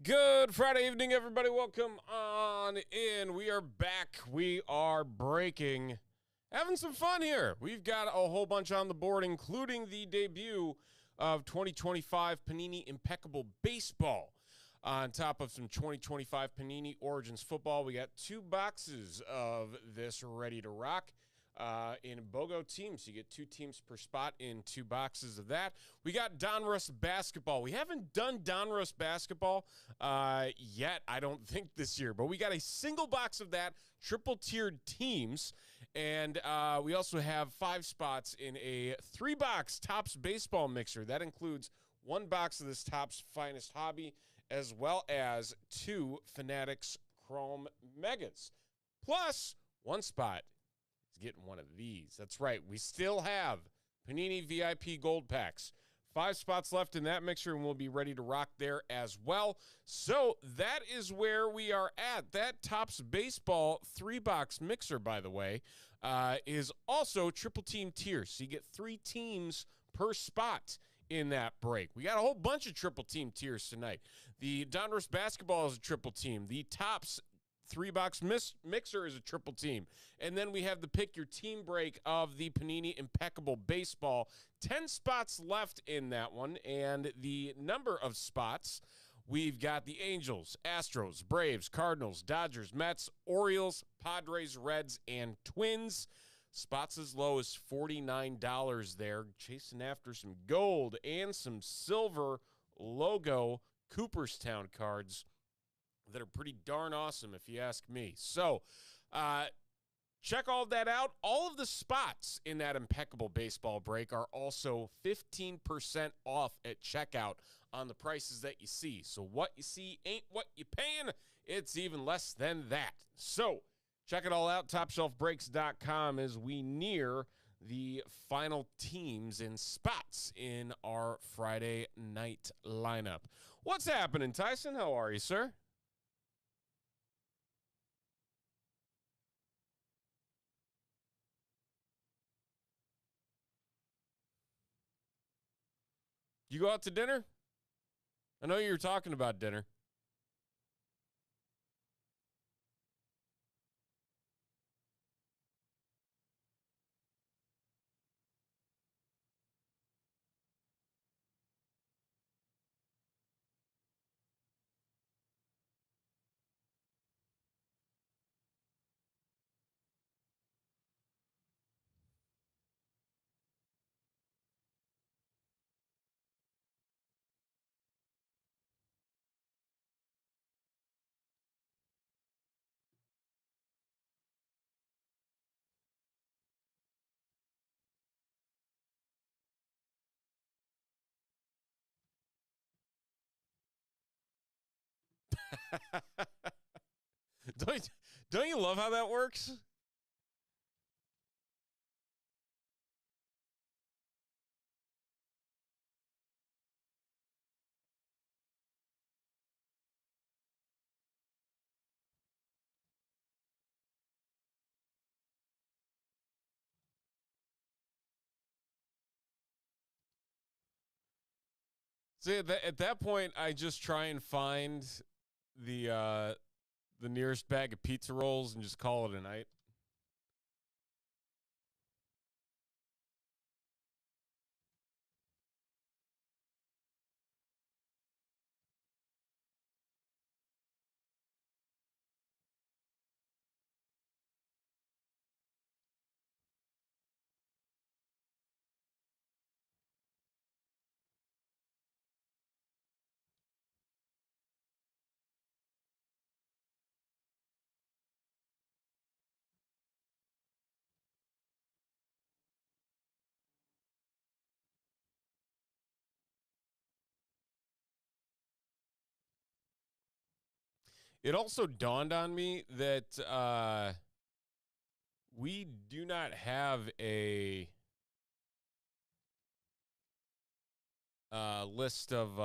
Good Friday evening, everybody. Welcome on in. We are back. We are breaking. Having some fun here. We've got a whole bunch on the board, including the debut of 2025 Panini Impeccable Baseball. On top of some 2025 Panini Origins football, we got 2 boxes of this ready to rock. In BOGO teams. You get 2 teams per spot in 2 boxes of that. We got Donruss basketball. We haven't done Donruss basketball yet, I don't think, this year. But we got a single box of that, triple-tiered teams. And we also have 5 spots in a 3-box Topps baseball mixer. That includes 1 box of this Topps Finest Hobby, as well as 2 Fanatics Chrome Megas. Plus, 1 spot getting one of these. That's right. We still have Panini VIP Gold Packs. 5 spots left in that mixer, and we'll be ready to rock there as well. So that is where we are at. That Topps Baseball 3-box mixer, by the way, is also triple team tiers. So you get 3 teams per spot in that break. We got a whole bunch of triple team tiers tonight. The Donruss basketball is a triple team. The Topps 3-box mixer is a triple team. And then we have the pick your team break of the Panini Impeccable Baseball. 10 spots left in that one. And the number of spots, we've got the Angels, Astros, Braves, Cardinals, Dodgers, Mets, Orioles, Padres, Reds, and Twins. Spots as low as $49 there. Chasing after some gold and some silver logo Cooperstown cards that are pretty darn awesome, if you ask me. So, check all of that out. All of the spots in that Impeccable Baseball break are also 15% off at checkout on the prices that you see. So, what you see ain't what you paying. It's even less than that. So, check it all out. TopShelfBreaks.com as we near the final teams and spots in our Friday night lineup. What's happening, Tyson? How are you, sir? You go out to dinner? I know you were talking about dinner. don't, don't you love how that works? See, at that point, I just try and find the nearest bag of pizza rolls and just call it a night. It also dawned on me that we do not have a list of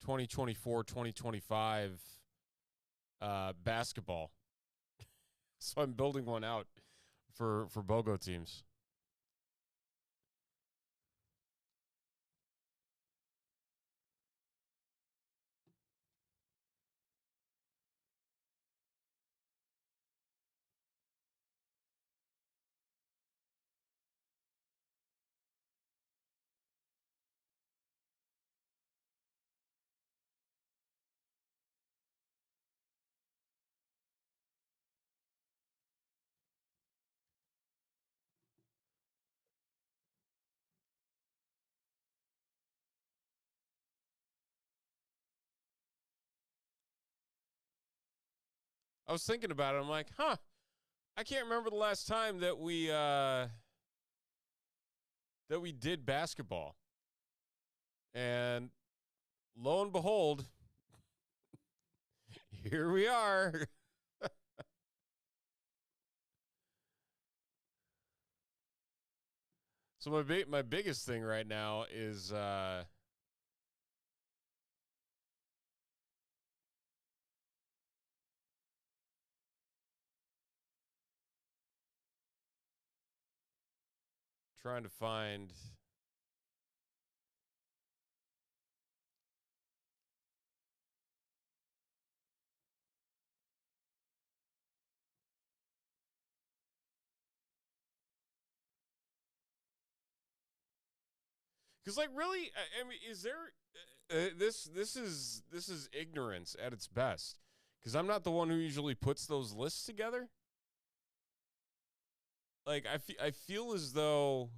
2024 2025 basketball. So I'm building one out for BOGO teams. I was thinking about it. I'm like, I can't remember the last time that we did basketball. And lo and behold, here we are. So my biggest thing right now is trying to find. Because, like, really, I mean, is there this is ignorance at its best? Because I'm not the one who usually puts those lists together. Like, I feel as though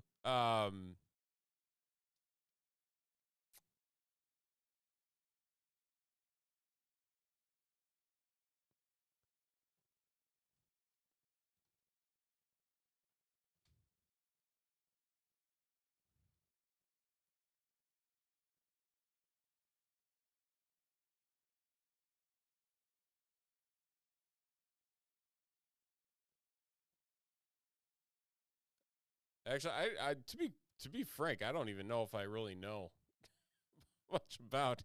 actually, to be frank, I don't even know if I really know much about.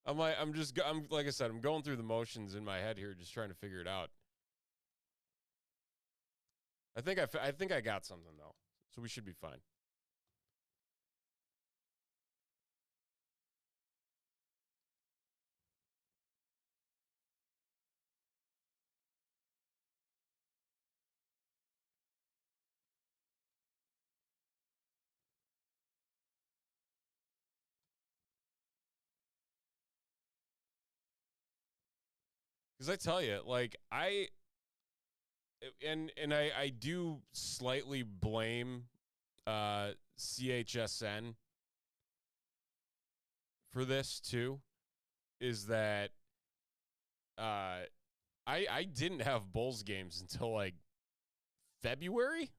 I'm like I said, I'm going through the motions in my head here, just trying to figure it out. I think I got something though, so we should be fine. Because I tell you, like I do slightly blame CHSN for this too. Is that I didn't have Bulls games until like February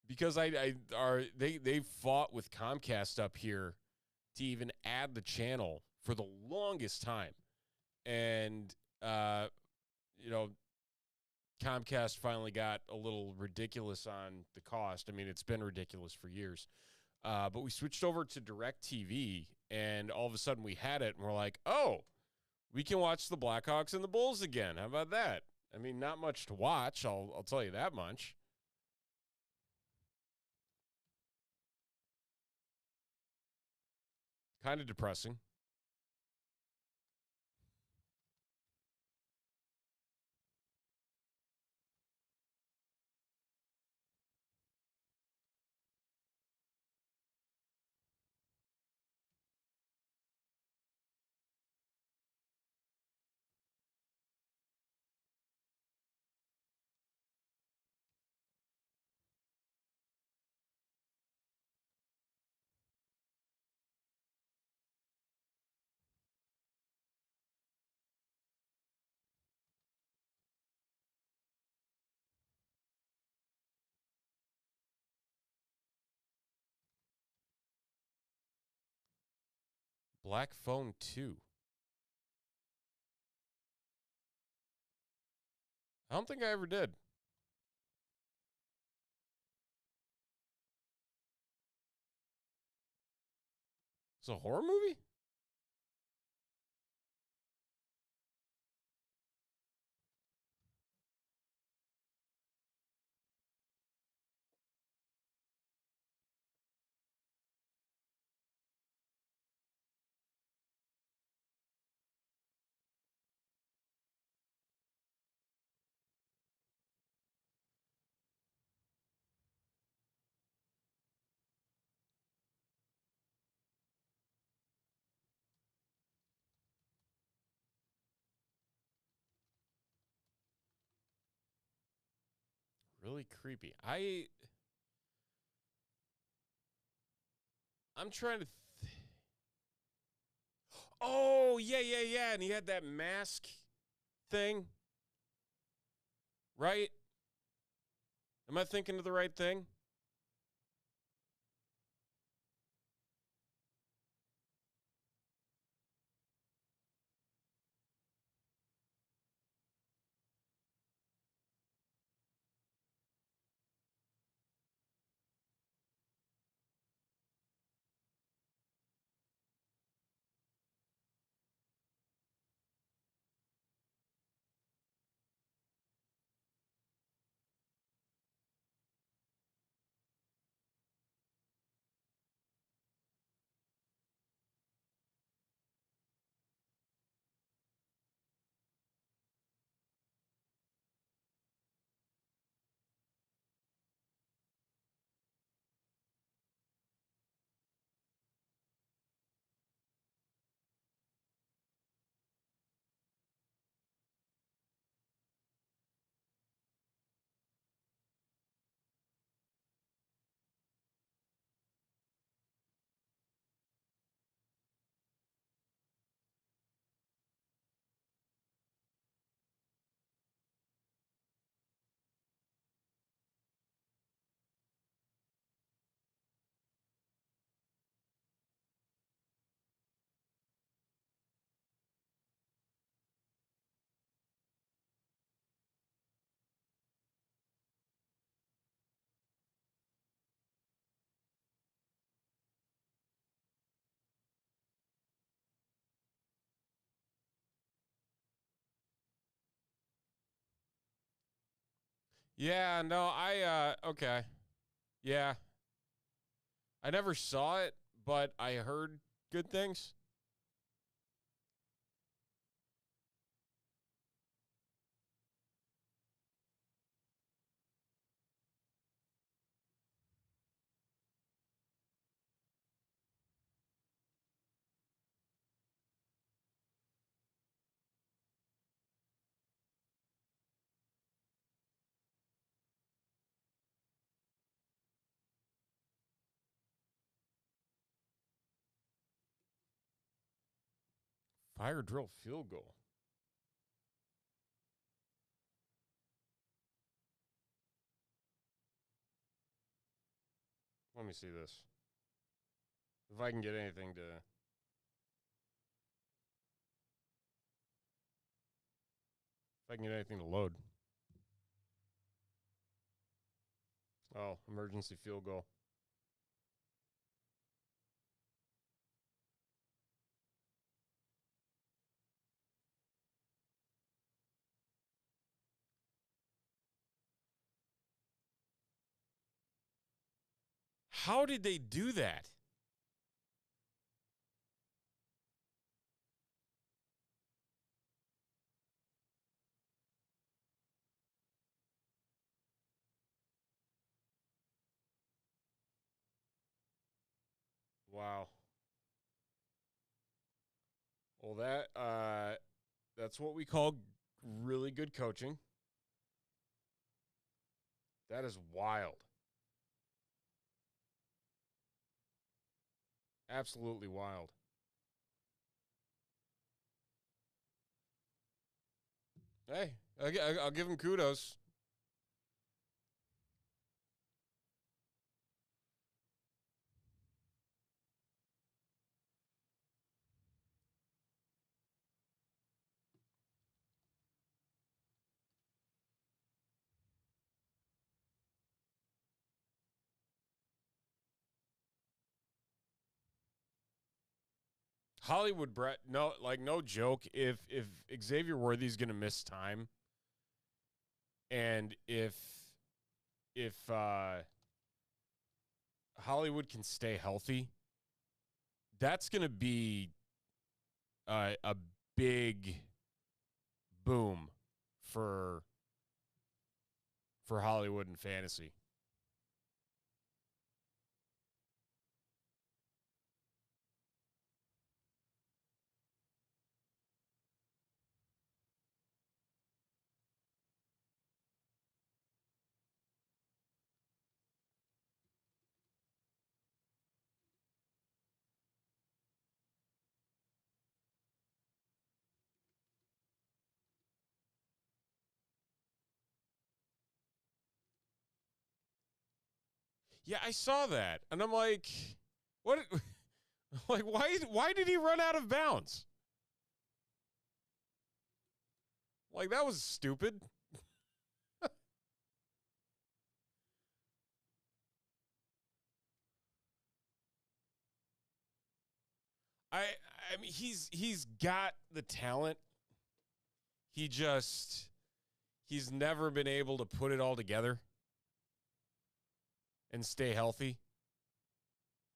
because they fought with Comcast up here to even add the channel for the longest time, and you know Comcast finally got a little ridiculous on the cost. I mean, it's been ridiculous for years. But we switched over to DirecTV, and all of a sudden we had it, and we're like, oh, we can watch the Blackhawks and the Bulls again. How about that? I mean, not much to watch, I'll tell you that much. Kind of depressing. Black Phone 2. I don't think I ever did. It's a horror movie? Really creepy. I'm trying to Oh, yeah, yeah, yeah. And he had that mask thing, right? Am I thinking of the right thing? Yeah, no, okay. Yeah. I never saw it, but I heard good things. Fire drill field goal. Let me see this. If I can get anything to. If I can get anything to load. Oh, emergency field goal. How did they do that? Wow. Well, that's what we call really good coaching. That is wild. Absolutely wild. Hey, I'll give him kudos. Hollywood Brett, no, like no joke. If Xavier Worthy's gonna miss time, and if Hollywood can stay healthy, that's gonna be a big boom for Hollywood and fantasy. Yeah, I saw that, and I'm like, what? Like, why did he run out of bounds? Like, that was stupid. I I mean, he's got the talent. He's never been able to put it all together and stay healthy,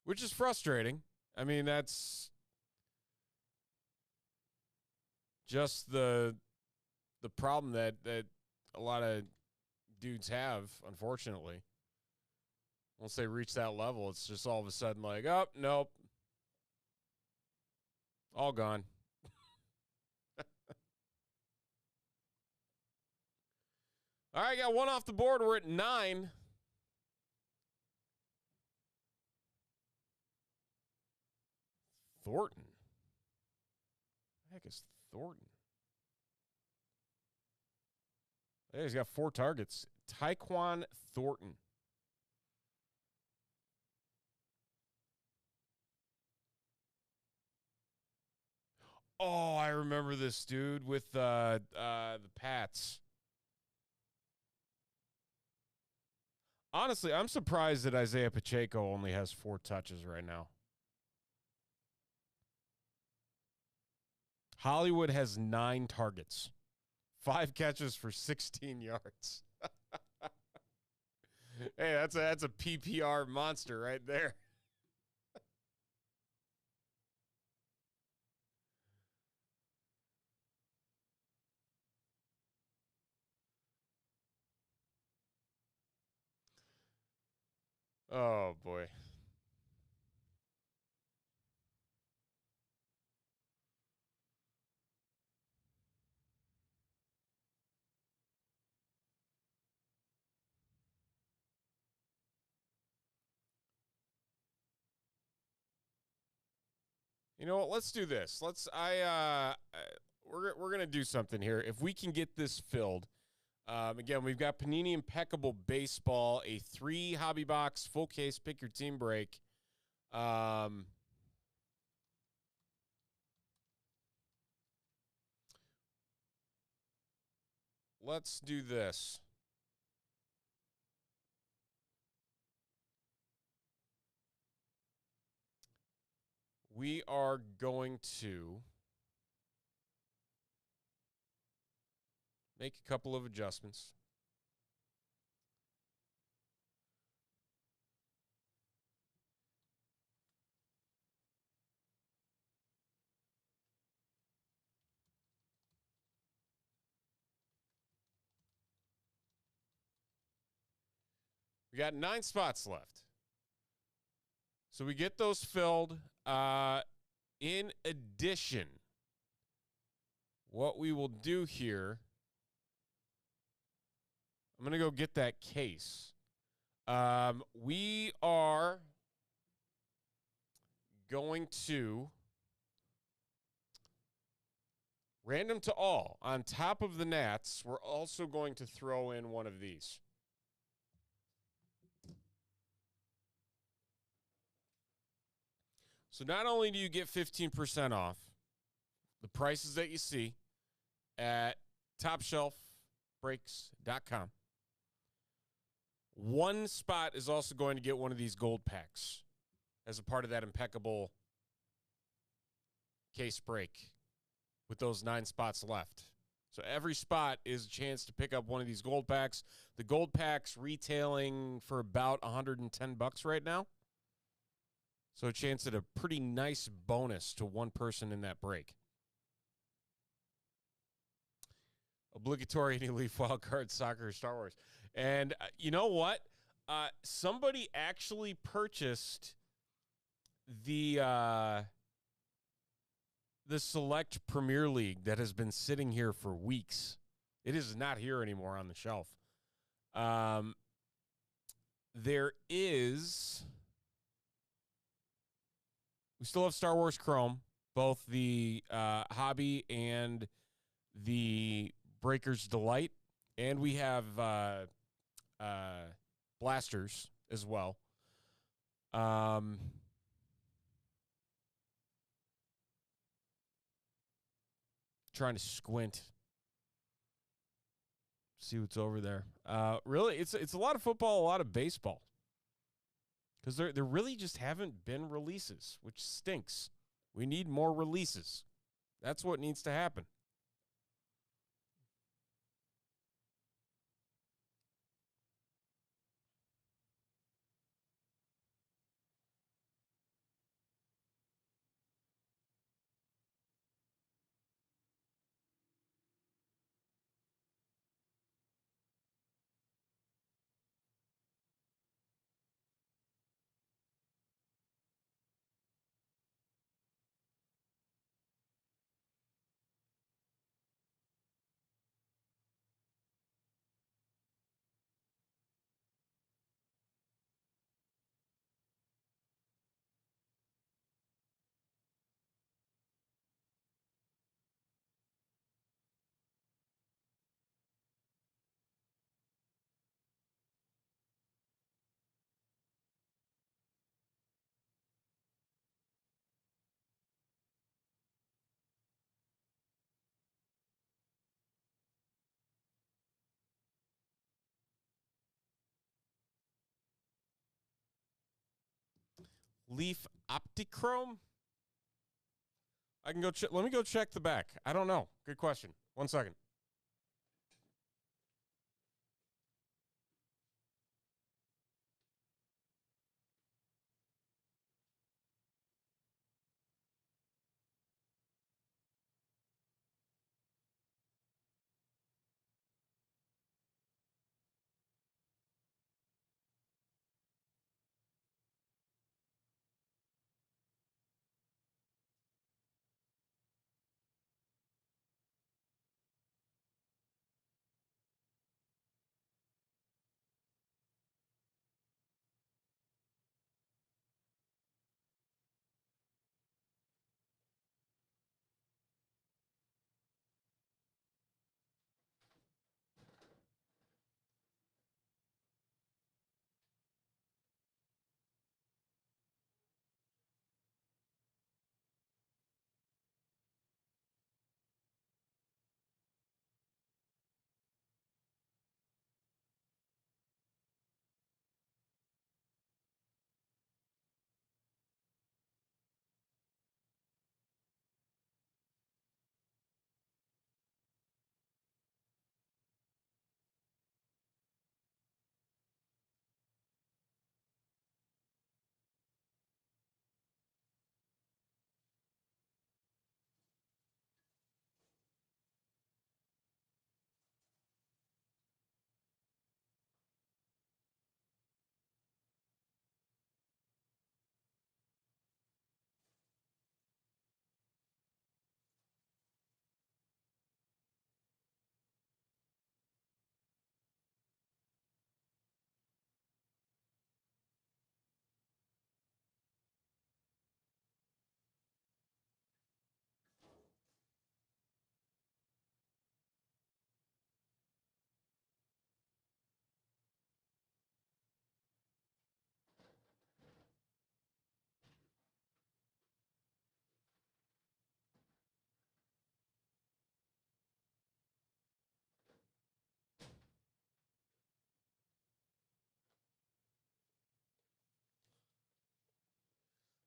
which is frustrating. I mean, that's just the problem that a lot of dudes have, unfortunately. Once they reach that level, it's just all of a sudden like, oh, nope, all gone. All right, got one off the board. We're at 9. Thornton. What the heck is Thornton? Hey, he's got 4 targets. Tyquan Thornton. Oh, I remember this dude with the Pats. Honestly, I'm surprised that Isaiah Pacheco only has 4 touches right now. Hollywood has 9 targets, 5 catches for 16 yards. Hey, that's a PPR monster right there. Oh boy. You know what? Let's do this. We're gonna do something here. If we can get this filled, again, we've got Panini Impeccable Baseball, a 3 hobby box full case. Pick your team break. Let's do this. We are going to make a couple of adjustments. We got 9 spots left. So we get those filled. In addition, what we will do here, I'm going to go get that case. We are going to random to all. On top of the Nats, we're also going to throw in one of these. So not only do you get 15% off the prices that you see at topshelfbreaks.com, one spot is also going to get one of these gold packs as a part of that impeccable case break with those 9 spots left. So every spot is a chance to pick up one of these gold packs. The gold packs retailing for about $110 right now. So a chance at a pretty nice bonus to one person in that break. Obligatory any Leaf Wildcard Soccer Star Wars. And you know what? Somebody actually purchased the Select Premier League that has been sitting here for weeks. It is not here anymore on the shelf. There is... We still have Star Wars Chrome, both the Hobby and the Breaker's Delight. And we have Blasters as well. Um, trying to squint, see what's over there. Really, it's a lot of football, a lot of baseball, because there really just haven't been releases, which stinks. We need more releases. That's what needs to happen. Leaf Optichrome? I can go check. Let me go check the back. I don't know. Good question. 1 second.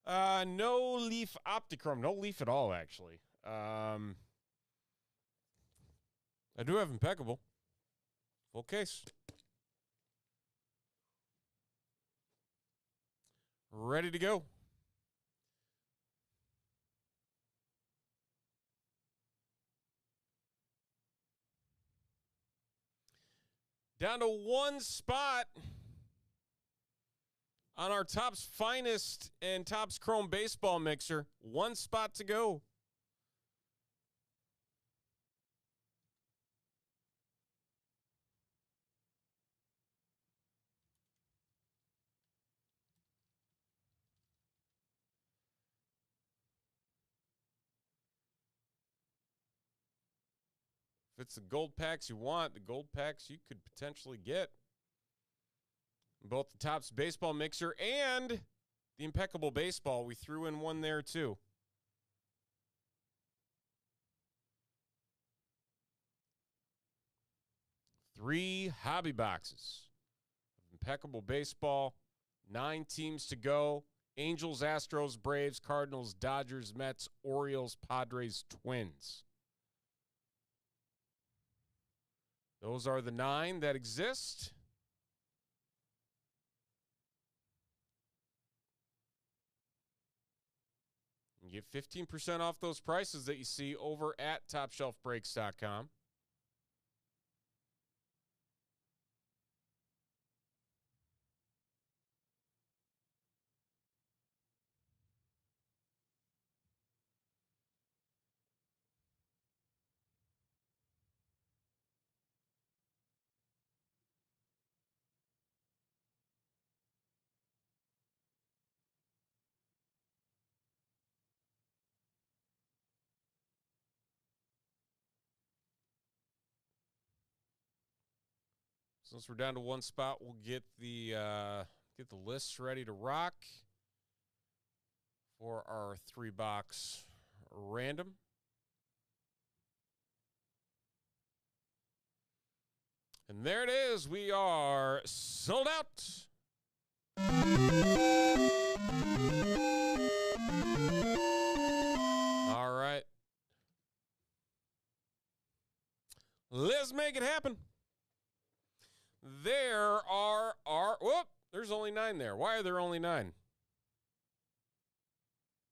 No Leaf Optichrome. No Leaf at all, actually. I do have Impeccable. Full case. Ready to go. Down to one spot on our Topps Finest and Topps Chrome Baseball Mixer. One spot to go. If it's the gold packs you want, the gold packs you could potentially get. Both the Topps Baseball Mixer and The Impeccable Baseball, we threw in one there too. Three hobby boxes. Impeccable Baseball. 9 teams to go. Angels, Astros, Braves, Cardinals, Dodgers, Mets, Orioles, Padres, Twins. Those are the 9 that exist. You get 15% off those prices that you see over at TopShelfBreaks.com. Since we're down to one spot, we'll get the lists ready to rock for our 3-box random. And there it is. We are sold out. All right. Let's make it happen. There's only 9 there. Why are there only 9?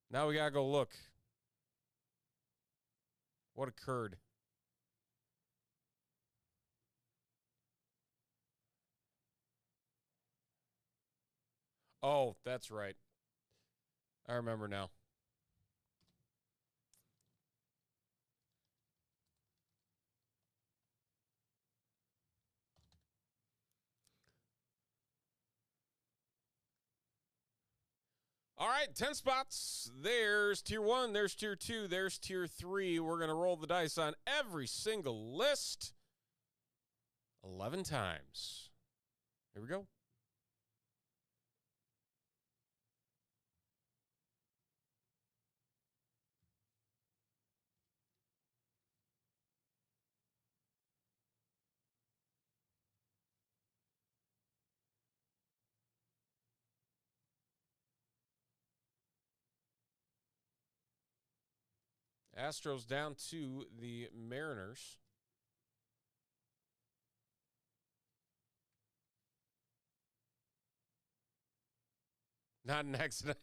Now we got to go look. What occurred? Oh, that's right. I remember now. All right, 10 spots. There's tier 1, there's tier 2, there's tier 3. We're going to roll the dice on every single list 11 times. Here we go. Astros down to the Mariners. Not an accident.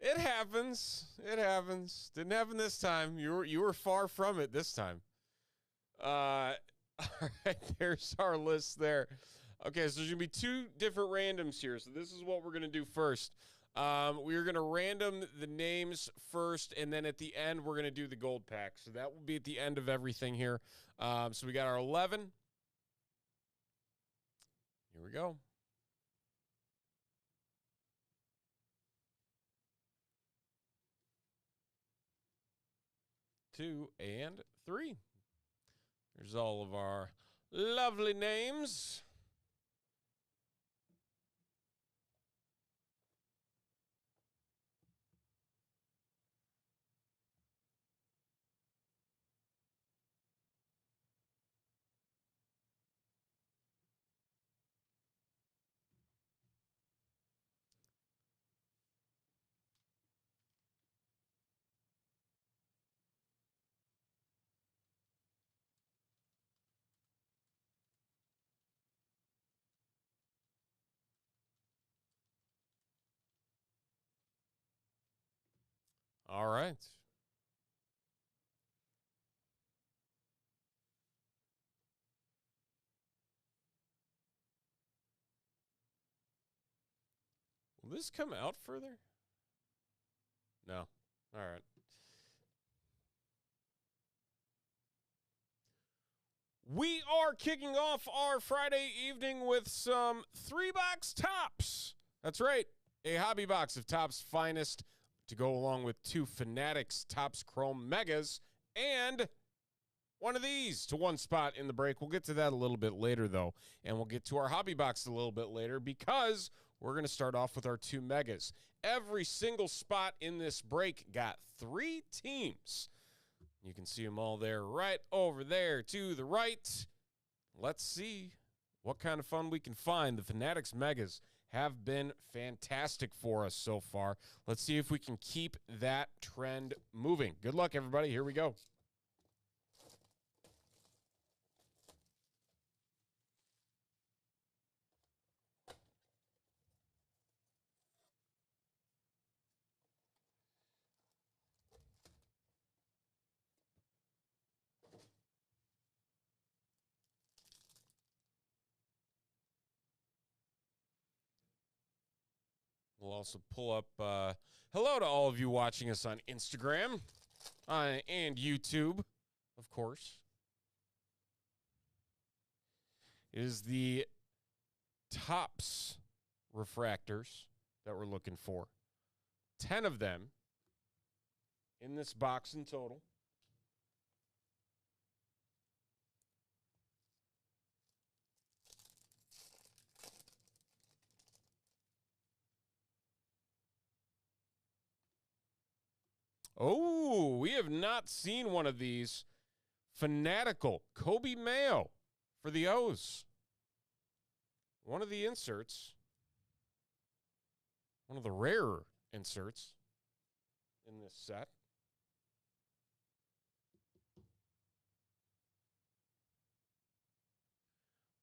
It happens. It happens. Didn't happen this time. You were far from it this time. All right, there's our list there. Okay, so there's going to be 2 different randoms here. So this is what we're going to do first. We're going to random the names first, and then at the end, we're going to do the gold pack. So that will be at the end of everything here. So we got our 11. Here we go. 2 and 3. There's all of our lovely names. All right. Will this come out further? No. All right. We are kicking off our Friday evening with some 3-box tops. That's right. A hobby box of Topps finest to go along with 2 Fanatics Topps Chrome Megas and one of these to one spot in the break. We'll get to that a little bit later, though, and we'll get to our hobby box a little bit later because we're going to start off with our 2 megas. Every single spot in this break got 3 teams. You can see them all there right over there to the right. Let's see what kind of fun we can find. The Fanatics Megas have been fantastic for us so far. Let's see if we can keep that trend moving. Good luck, everybody. Here we go. We'll also pull up, hello to all of you watching us on Instagram and YouTube, of course. Is the Topps refractors that we're looking for. 10 of them in this box in total. Oh, we have not seen one of these. Fanatical Kobe Mayo for the O's. One of the inserts. One of the rarer inserts in this set.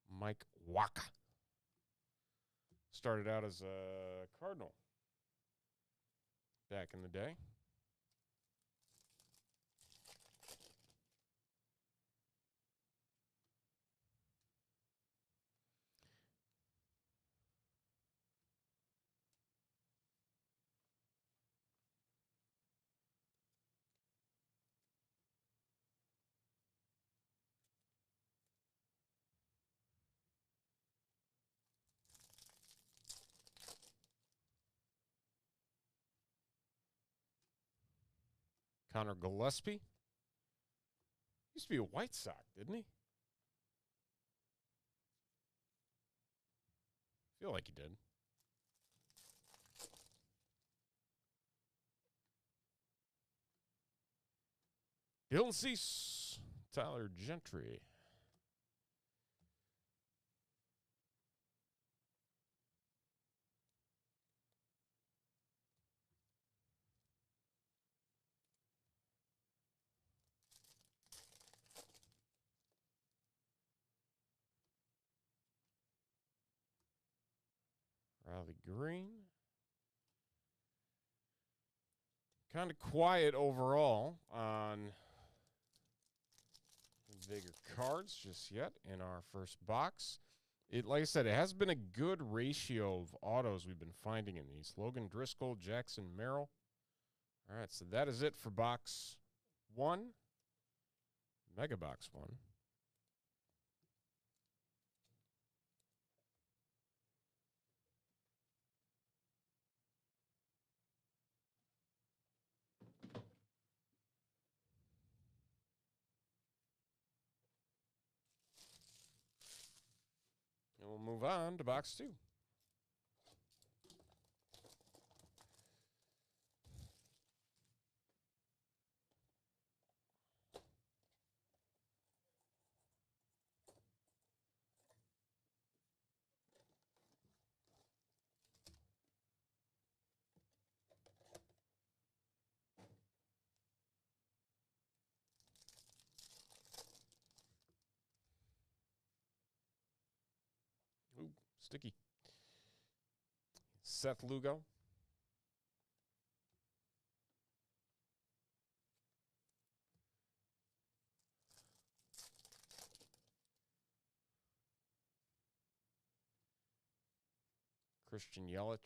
Mike Waka. Started out as a Cardinal back in the day. Connor Gillespie. Used to be a White Sox, didn't he? Feel like he did. Dylan Cease. Tyler Gentry. Riley Green. Kind of quiet overall on bigger cards just yet in our first box. Like I said, it has been a good ratio of autos we've been finding in these. Logan Driscoll, Jackson Merrill. All right, so that is it for box 1. Mega box 1. And we'll move on to box 2. Ooh, sticky. Seth Lugo. Christian Yelich.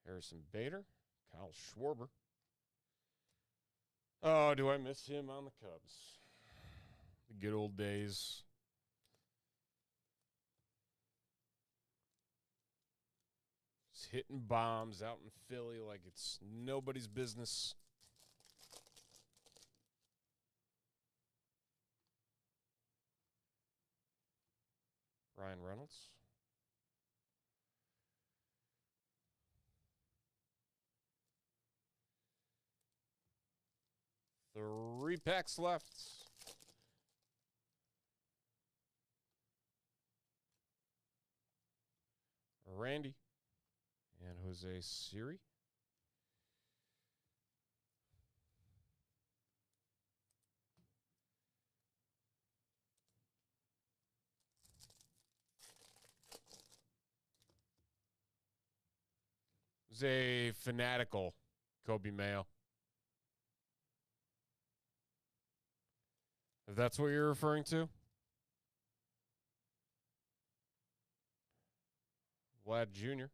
Harrison Bader. Kyle Schwarber. Oh, do I miss him on the Cubs? The good old days. Just hitting bombs out in Philly like it's nobody's business. Ryan Reynolds. Three packs left. Randy and Jose Siri. It was a fanatical Kobe Mayo. If that's what you're referring to. Vlad Jr.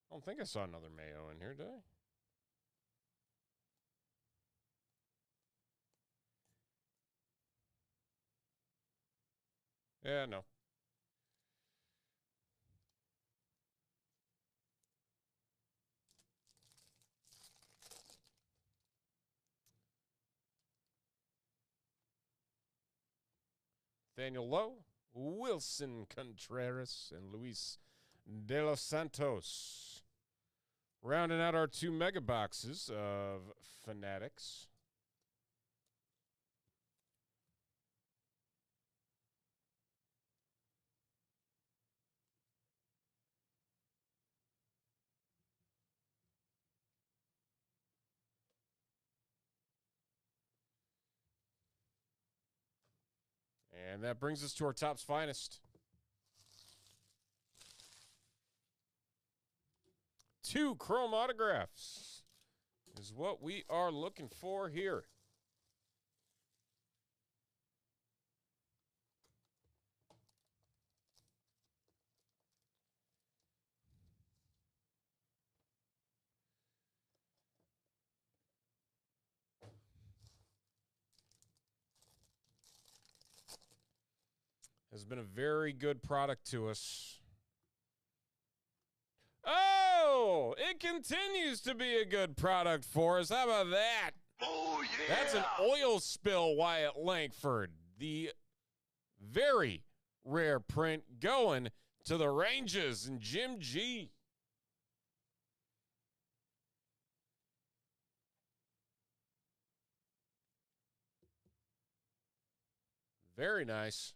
I don't think I saw another Mayo in here, did I? Yeah, no. Daniel Lowe, Wilson Contreras, and Luis De Los Santos. Rounding out our two mega boxes of Fanatics. And that brings us to our Topps Finest. 2 chrome autographs is what we are looking for here. Has been a very good product to us. Oh, it continues to be a good product for us. How about that? Oh, yeah. That's an oil spill, Wyatt Langford. The very rare print going to the Rangers and Jim G. Very nice.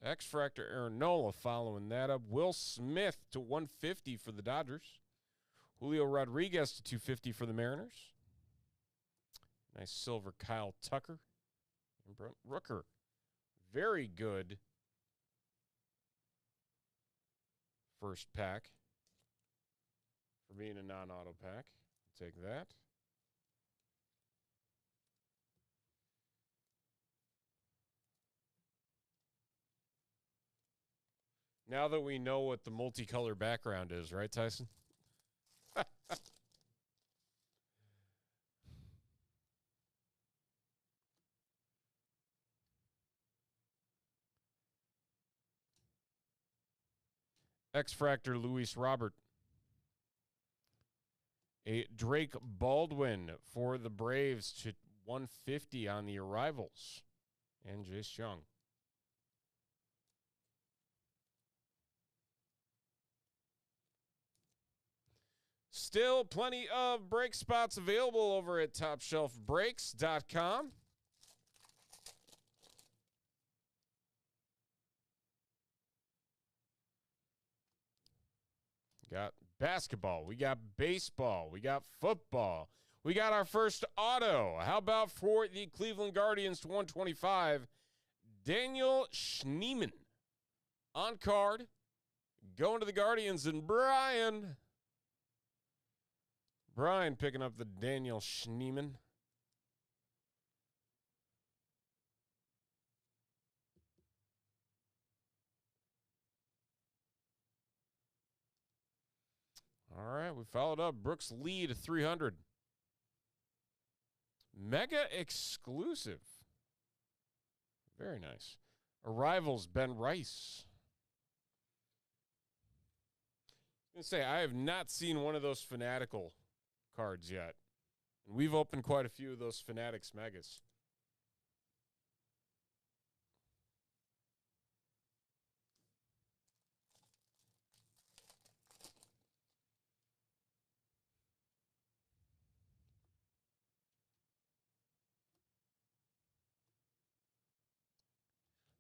X-Fractor Aaron Nola following that up. Will Smith to 150 for the Dodgers. Julio Rodriguez to 250 for the Mariners. Nice silver Kyle Tucker. And Brent Rooker. Very good first pack for being a non-auto pack. Take that. Now that we know what the multicolor background is, right, Tyson? X-Fractor Luis Robert. A Drake Baldwin for the Braves to 150 on the arrivals. And Jace Young. Still plenty of break spots available over at TopShelfBreaks.com. Got basketball. We got baseball. We got football. We got our first auto. How about for the Cleveland Guardians to 125, Daniel Schneemann on card. Going to the Guardians and Brian picking up the Daniel Schneemann. All right, we followed up. Brooks Lee to 300. Mega exclusive. Very nice. Arrivals, Ben Rice. I was going to say, I have not seen one of those Fanatical cards yet. And we've opened quite a few of those Fanatics Megas.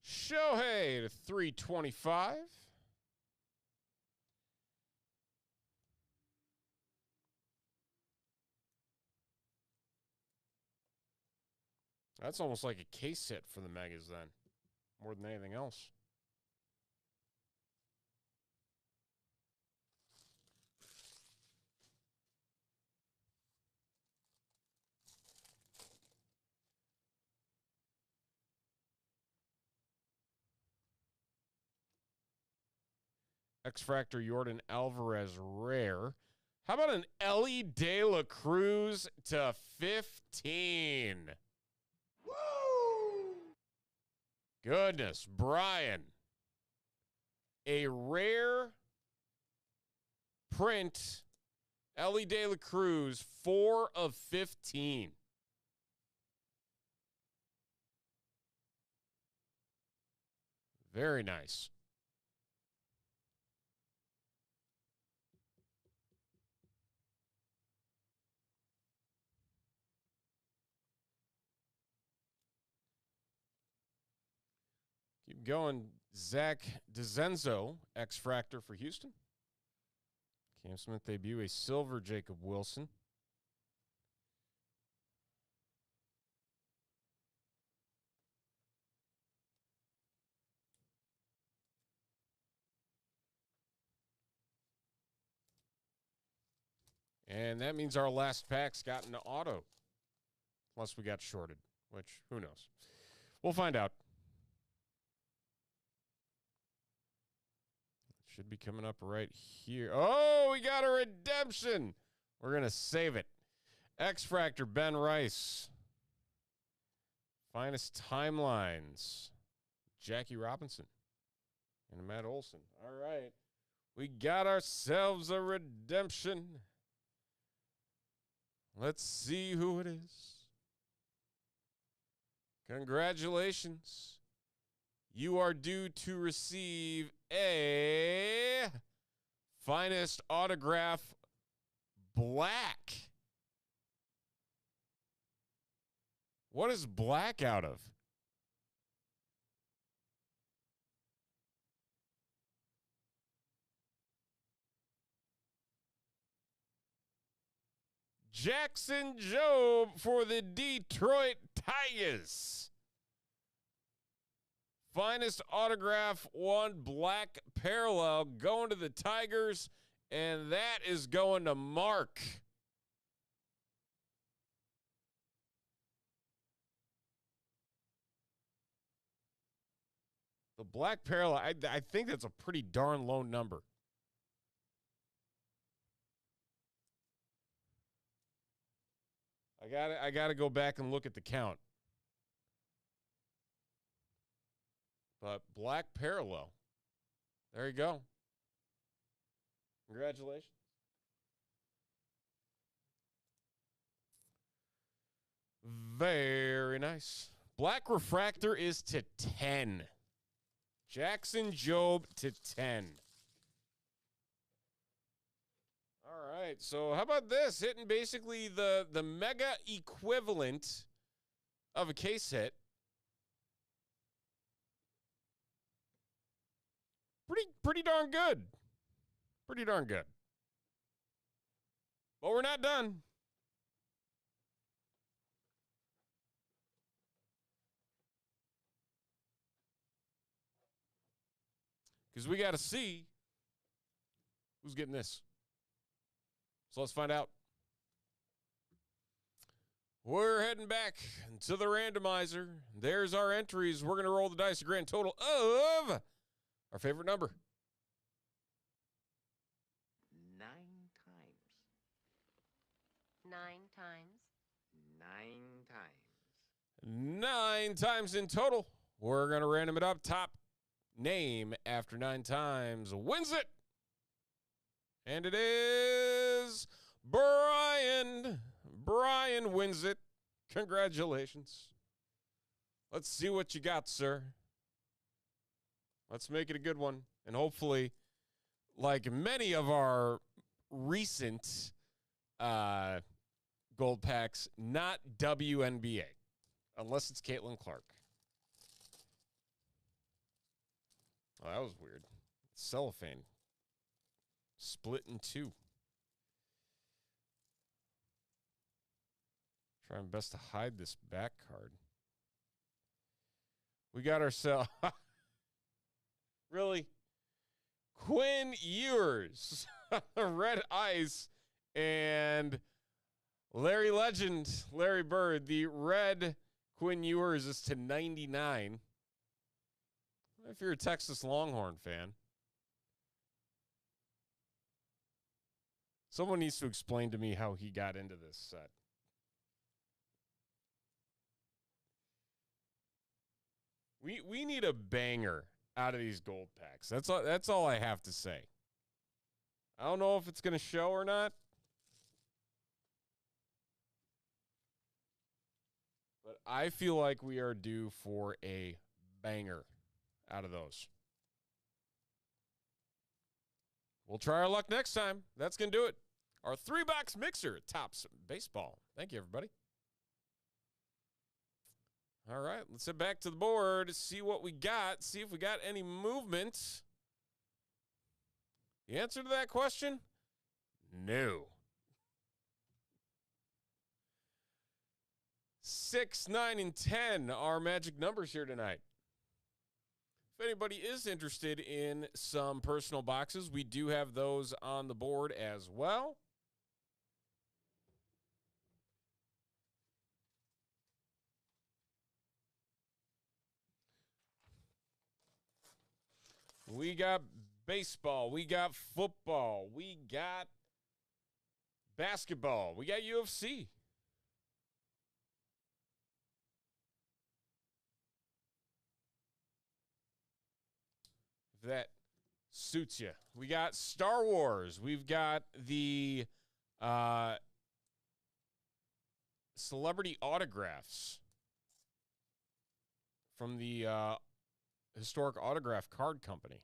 Shohei to 325. That's almost like a case hit for the Megas then, more than anything else. X-Fractor Jordan Alvarez rare. How about an Ellie De La Cruz to 15? Woo! Goodness, Brian. A rare print Ellie De La Cruz, 4 of 15. Very nice. Keep going. Zach DeZenzo, X-Fractor for Houston. Cam Smith debut, a silver Jacob Wilson. And that means our last pack's gotten to auto. Unless we got shorted, which, who knows? We'll find out. Should be coming up right here. Oh, we got a redemption. We're going to save it. X-Fractor, Ben Rice. Finest Timelines, Jackie Robinson and Matt Olson. All right. We got ourselves a redemption. Let's see who it is. Congratulations. You are due to receive a Finest Autograph Black. What is black out of? Jackson Jobe for the Detroit Tigers. Finest Autograph 1 black parallel going to the Tigers, and that is going to Mark. The black parallel, I think that's a pretty darn low number. I gotta go back and look at the count. But black parallel. There you go. Congratulations. Very nice. Black refractor is to 10. Jackson Jobe to 10. All right, so how about this? Hitting basically the mega equivalent of a case hit. Pretty darn good. Pretty darn good. But we're not done. Because we got to see who's getting this. So let's find out. We're heading back to the randomizer. There's our entries. We're going to roll the dice, a grand total of our favorite number. 9 times. times. 9 times. 9 times in total. We're going to random it up. Top name after 9 times wins it. And it is Brian. Brian wins it. Congratulations. Let's see what you got, sir. Let's make it a good one. And hopefully, like many of our recent gold packs, not WNBA, unless it's Caitlin Clark. Oh, that was weird. Cellophane. Split in two. Trying best to hide this back card. We got ourselves. Really? Quinn Ewers. Red Ice. And Larry Legend. Larry Bird. The red Quinn Ewers is to 99. If you're a Texas Longhorn fan. Someone needs to explain to me how he got into this set. We need a banger out of these gold packs. That's all I have to say. I don't know if it's going to show or not. But I feel like we are due for a banger out of those. We'll try our luck next time. That's going to do it. Our 3-box mixer at Topps Baseball. Thank you, everybody. All right, let's head back to the board, see what we got, see if we got any movement. The answer to that question? No. 6, 9, and 10 are magic numbers here tonight. If anybody is interested in some personal boxes, we do have those on the board as well. We got baseball. We got football. We got basketball. We got UFC. If that suits you. We got Star Wars. We've got the celebrity autographs from the Historic Autograph Card Company.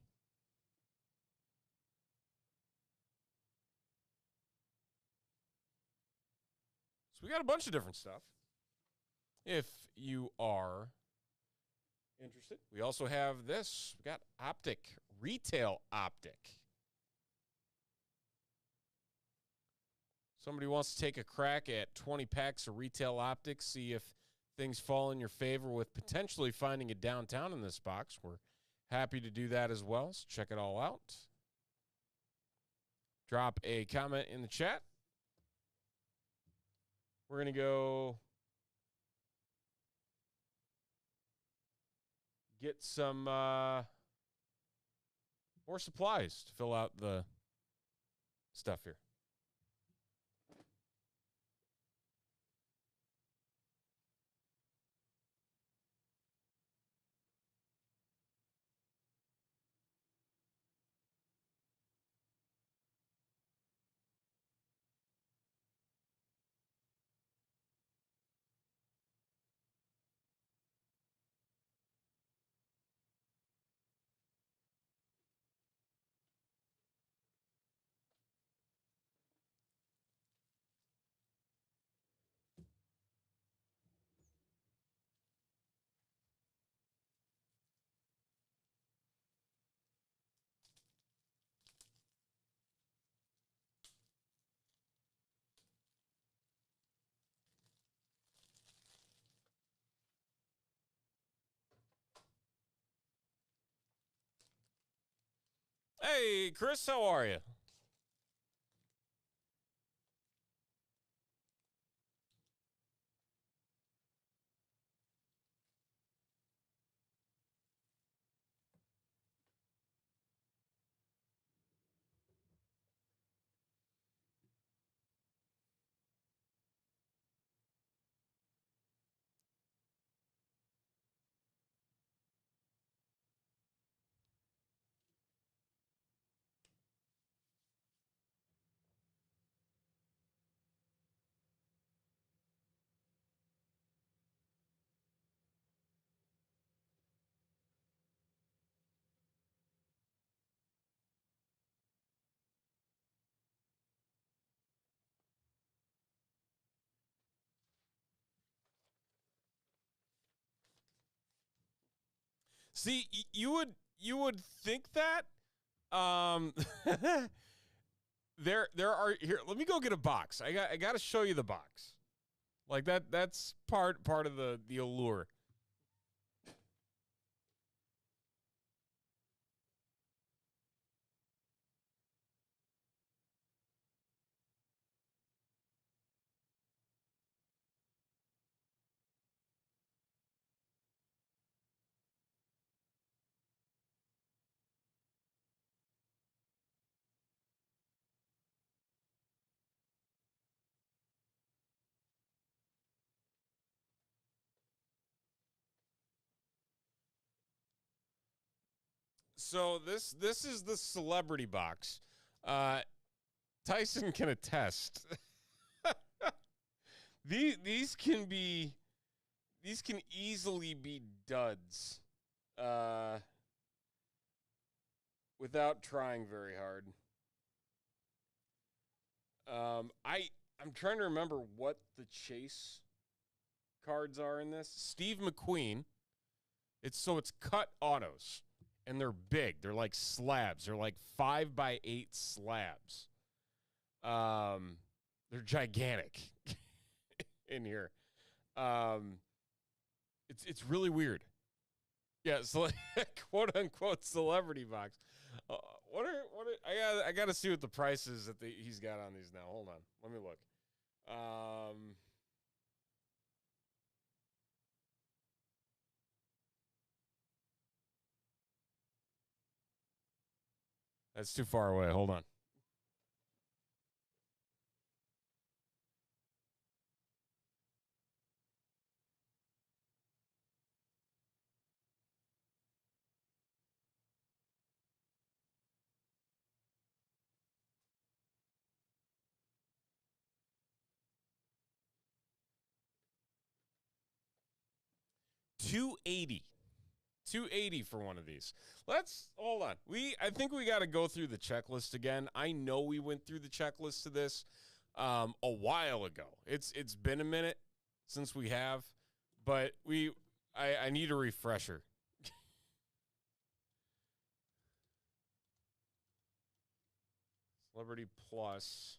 So we got a bunch of different stuff. If you are interested. We also have this. We got Optic, Retail Optic. Somebody wants to take a crack at 20 packs of Retail Optic, see if things fall in your favor with potentially finding a downtown in this box. We're happy to do that as well, so check it all out. Drop a comment in the chat. We're going to go get some more supplies to fill out the stuff here. Hey, Chris, how are you? See, you would think that. Um, there are here. Let me go get a box. I got to show you the box. Like that. That's part of the allure. So this is the celebrity box. Uh, Tyson can attest. These can be these can easily be duds. Uh, without trying very hard. I'm trying to remember what the chase cards are in this. Steve McQueen. It's cut autos, and they're big. They're like slabs. They're like 5x8 slabs. They're gigantic in here. Um, it's really weird. Yeah, so quote unquote celebrity box. I got to see what the price is that he's got on these now. Hold on, let me look. That's too far away. Hold on. $280. $280 for one of these. Let's hold on. I think we got to go through the checklist again. I know we went through the checklist to this a while ago. It's been a minute since we have, but I need a refresher. Celebrity Plus,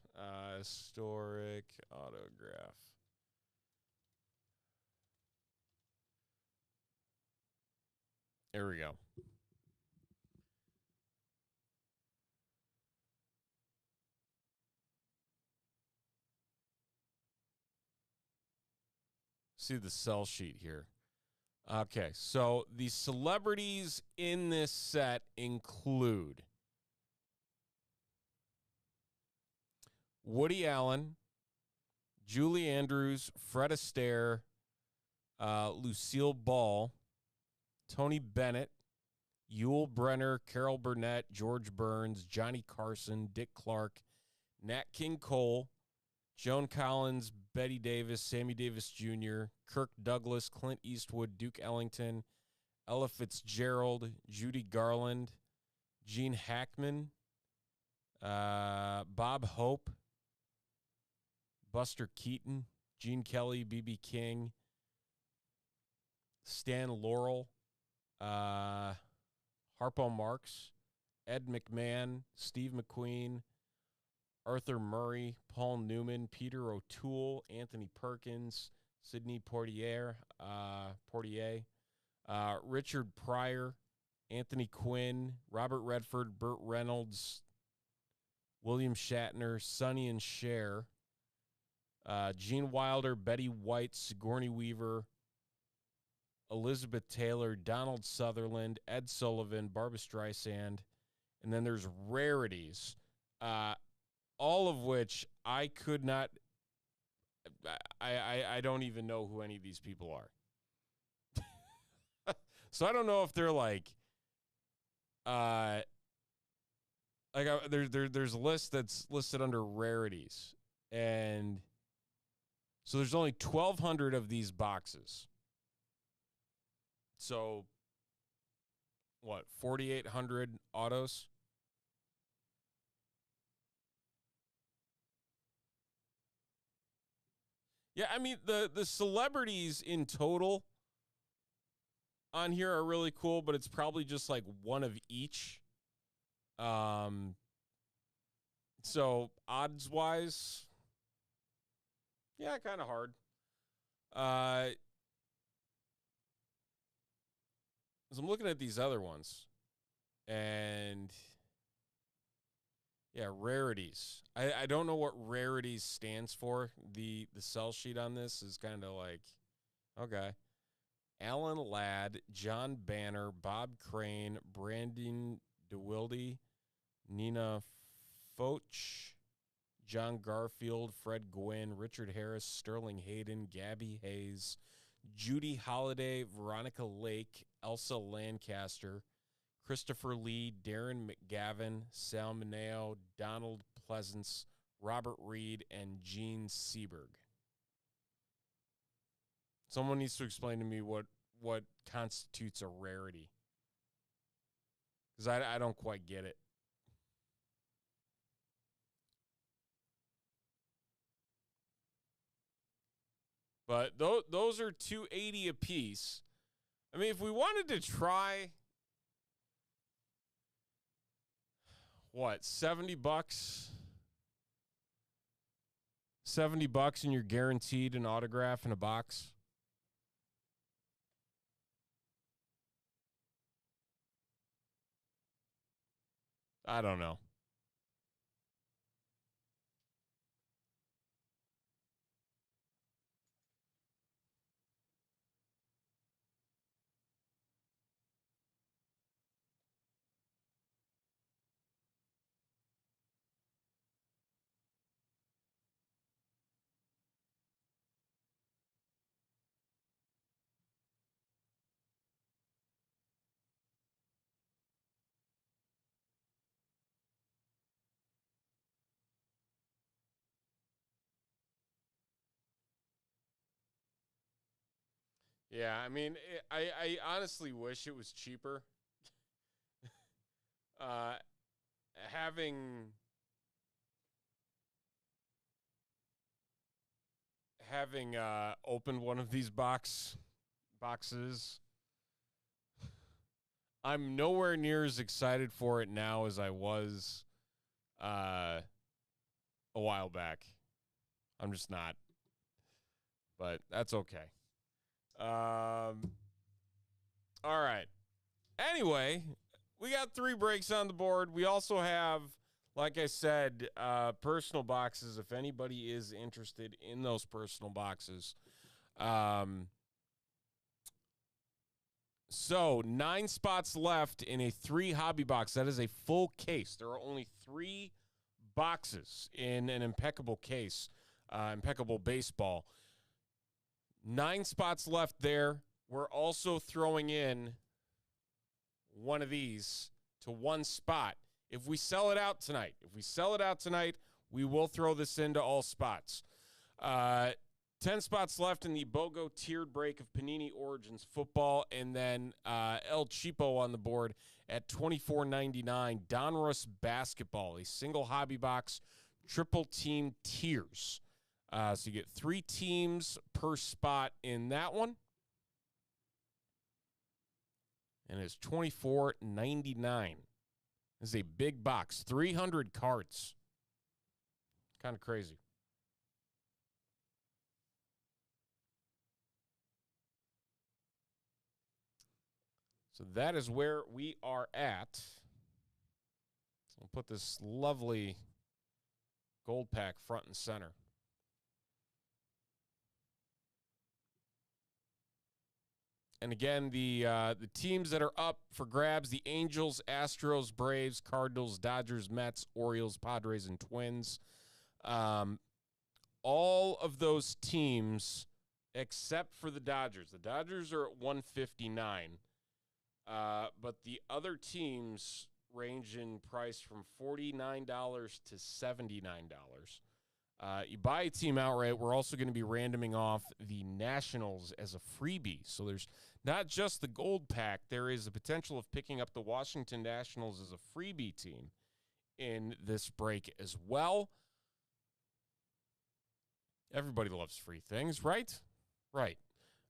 historic autograph. There we go. See the sell sheet here. Okay, so the celebrities in this set include Woody Allen, Julie Andrews, Fred Astaire, Lucille Ball, Tony Bennett, Yul Brynner, Carol Burnett, George Burns, Johnny Carson, Dick Clark, Nat King Cole, Joan Collins, Betty Davis, Sammy Davis Jr., Kirk Douglas, Clint Eastwood, Duke Ellington, Ella Fitzgerald, Judy Garland, Gene Hackman, Bob Hope, Buster Keaton, Gene Kelly, B.B. King, Stan Laurel, Harpo Marx, Ed McMahon, Steve McQueen, Arthur Murray, Paul Newman, Peter O'Toole, Anthony Perkins, Sidney Poitier, Richard Pryor, Anthony Quinn, Robert Redford, Burt Reynolds, William Shatner, Sonny and Cher, Gene Wilder, Betty White, Sigourney Weaver, Elizabeth Taylor, Donald Sutherland, Ed Sullivan, Barbra Streisand, and then there's rarities, all of which I could not. I don't even know who any of these people are. So I don't know if they're there's a list that's listed under rarities, and so there's only 1,200 of these boxes. So, what, 4,800 autos? Yeah, I mean, the celebrities in total on here are really cool, but it's probably just like one of each. So odds wise, yeah, kind of hard. As I'm looking at these other ones, and yeah, rarities. I don't know what rarities stands for. The sell sheet on this is kind of like, okay. Alan Ladd, John Banner, Bob Crane, Brandon DeWilde, Nina Foch, John Garfield, Fred Gwynn, Richard Harris, Sterling Hayden, Gabby Hayes, Judy Holliday, Veronica Lake, Elsa Lancaster, Christopher Lee, Darren McGavin, Sal Mineo, Donald Pleasance, Robert Reed, and Gene Seberg. Someone needs to explain to me what constitutes a rarity, because I don't quite get it. But those are $280 a piece. I mean, if we wanted to try, what, $70? $70 and you're guaranteed an autograph in a box. I don't know. Yeah, I mean, I honestly wish it was cheaper. uh, having opened one of these boxes, I'm nowhere near as excited for it now as I was a while back. I'm just not. But that's okay. All right. Anyway, we got 3 breaks on the board. We also have, like I said, personal boxes if anybody is interested in those personal boxes. So 9 spots left in a 3 hobby box. That is a full case. There are only 3 boxes in an impeccable case, Impeccable Baseball. 9 spots left there. We're also throwing in one of these to 1 spot. If we sell it out tonight, we will throw this into all spots. 10 spots left in the BOGO tiered break of Panini Origins football, and then El Cheapo on the board at $24.99. Donruss basketball, a single hobby box, triple team tiers. So you get 3 teams per spot in that one. And it's $24.99. This is a big box, 300 cards. Kind of crazy. So that is where we are at. I'll put this lovely gold pack front and center. And again, the teams that are up for grabs, the Angels, Astros, Braves, Cardinals, Dodgers, Mets, Orioles, Padres, and Twins. All of those teams except for the Dodgers. The Dodgers are at 159. But the other teams range in price from $49 to $79. You buy a team outright. We're also going to be randoming off the Nationals as a freebie. So there's not just the gold pack. There is a potential of picking up the Washington Nationals as a freebie team in this break as well. Everybody loves free things, right? Right.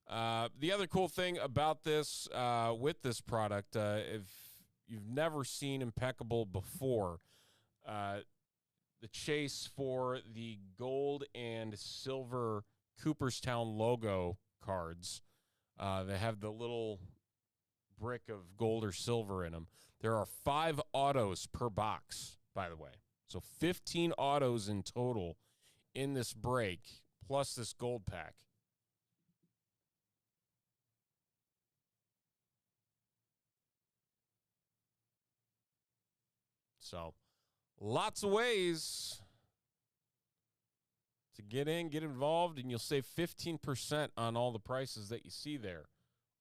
The other cool thing about this, with this product, if you've never seen Impeccable before, the chase for the gold and silver Cooperstown logo cards, they have the little brick of gold or silver in them. There are 5 autos per box, by the way. So 15 autos in total in this break, plus this gold pack. So lots of ways to get in, get involved, and you'll save 15% on all the prices that you see there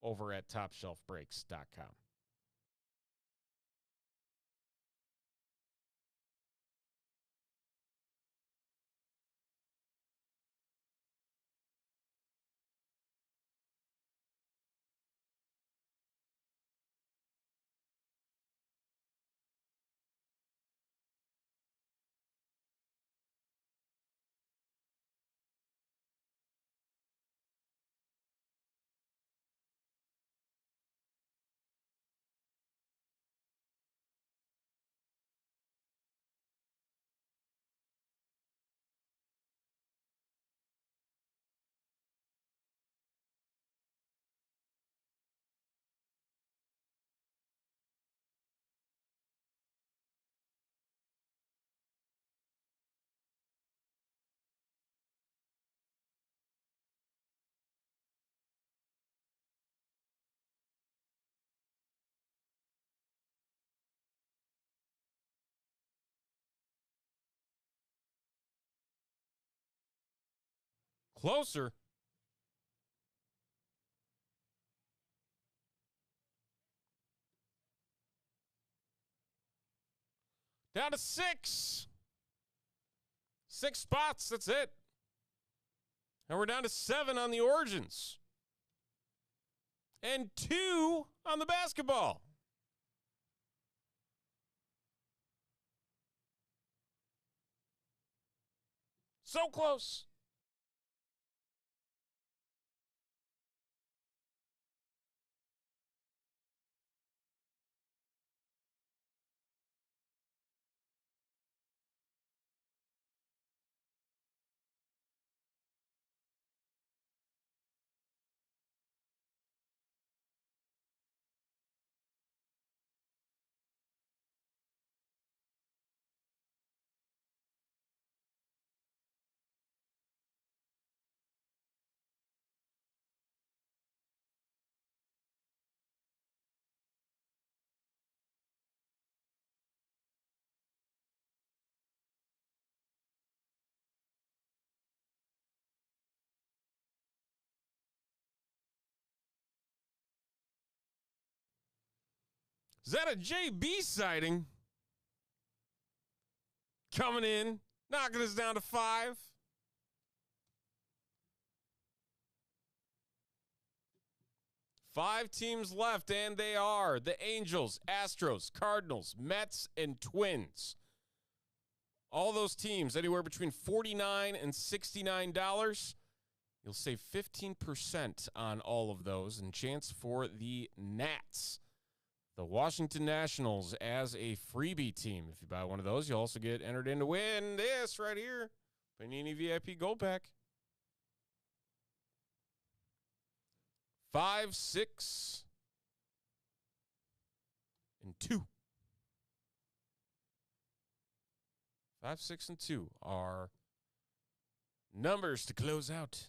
over at TopShelfBreaks.com. Closer. Down to 6. 6 spots. That's it. And we're down to 7 on the Origins. And 2 on the basketball. So close. Is that a JB sighting? Coming in, knocking us down to 5. Five teams left, and they are the Angels, Astros, Cardinals, Mets, and Twins. All those teams, anywhere between $49 and $69. You'll save 15% on all of those, and chance for the Nats, the Washington Nationals, as a freebie team. If you buy one of those, you'll also get entered in to win this right here, Panini VIP Gold Pack. 5, 6, and 2. 5, 6, and 2 are numbers to close out.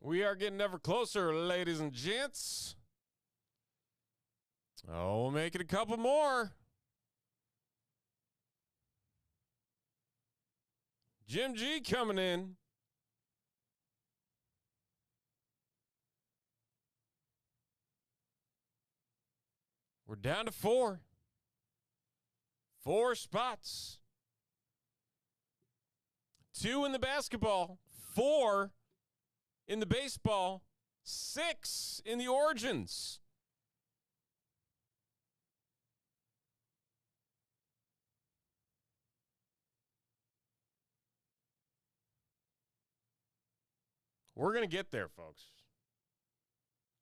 We are getting ever closer, ladies and gents. Oh, we'll make it a couple more. Jim G coming in. We're down to 4. 4 spots. 2 in the basketball. 4 in the baseball. 6 in the Origins. We're going to get there, folks.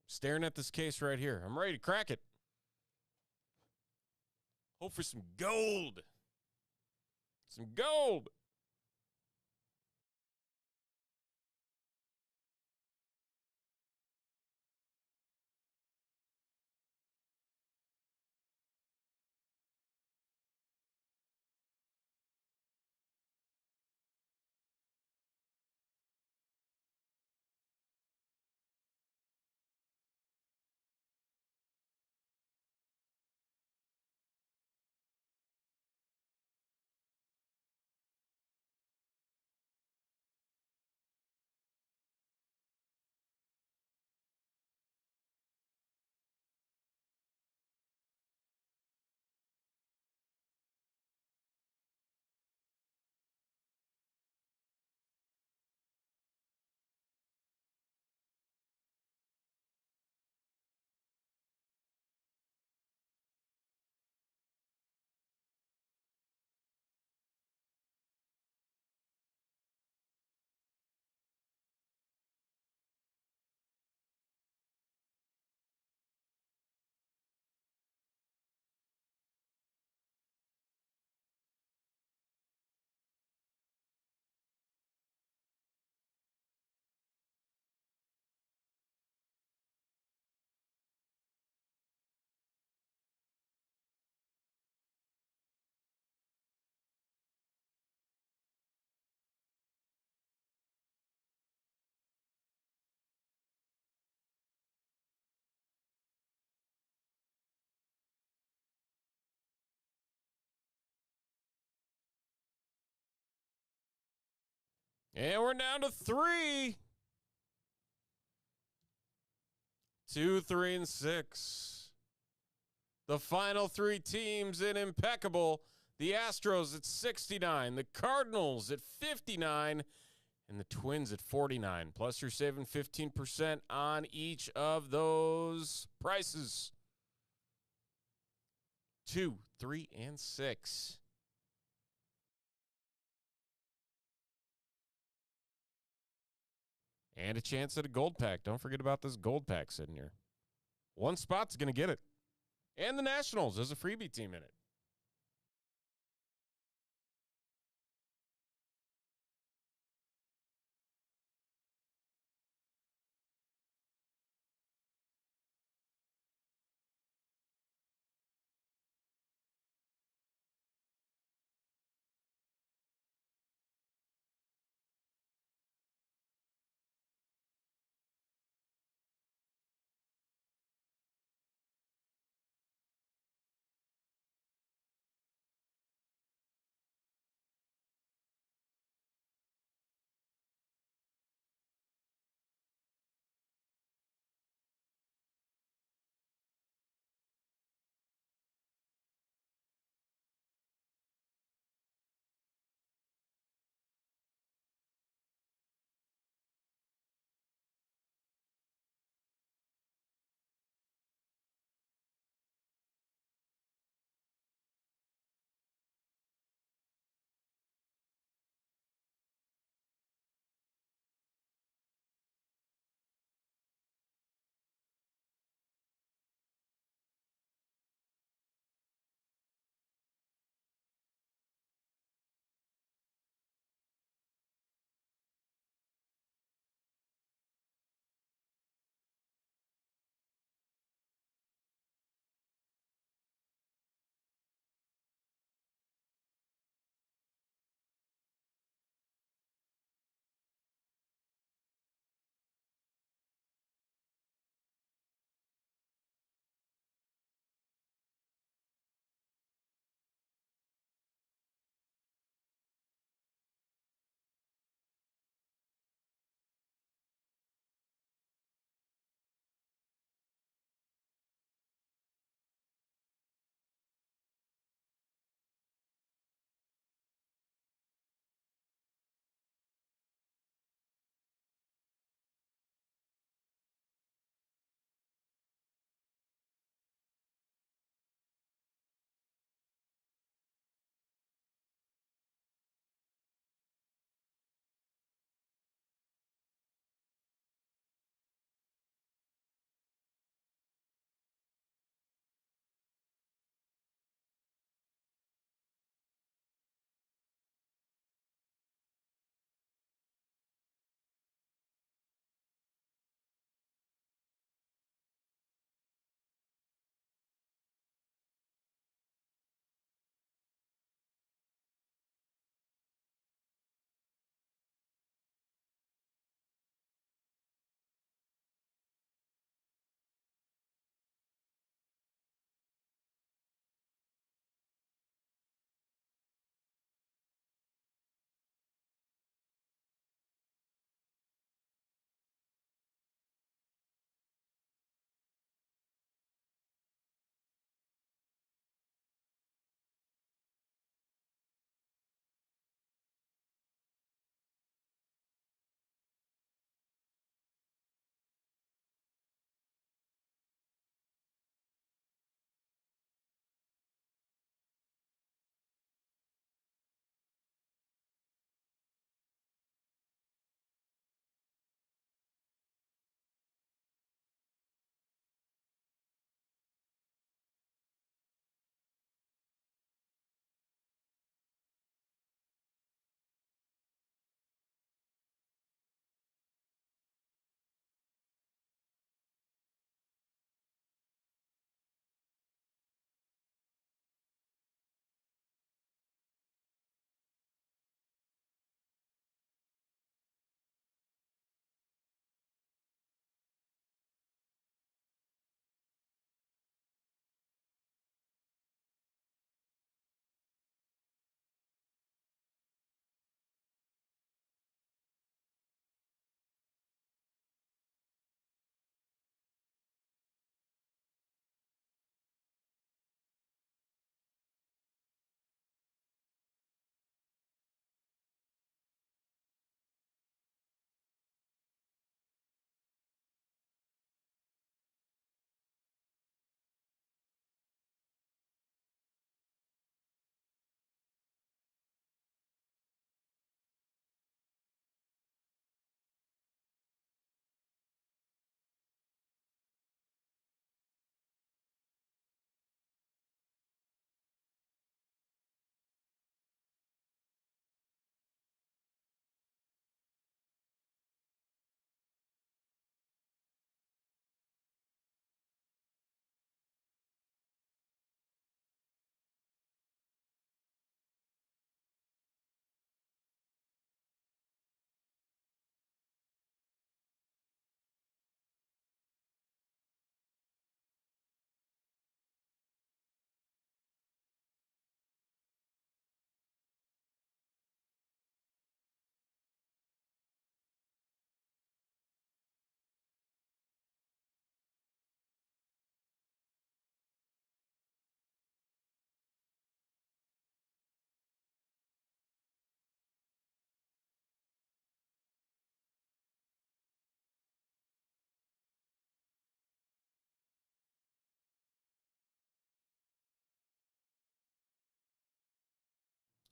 Staring at this case right here. I'm ready to crack it. Hope for some gold. Some gold. And we're down to 3. 2, 3, and 6. The final 3 teams in Impeccable. The Astros at 69. The Cardinals at 59. And the Twins at 49. Plus, you're saving 15% on each of those prices. 2, 3, and 6. And a chance at a gold pack. Don't forget about this gold pack sitting here. 1 spot's going to get it. And the Nationals. There's a freebie team in it.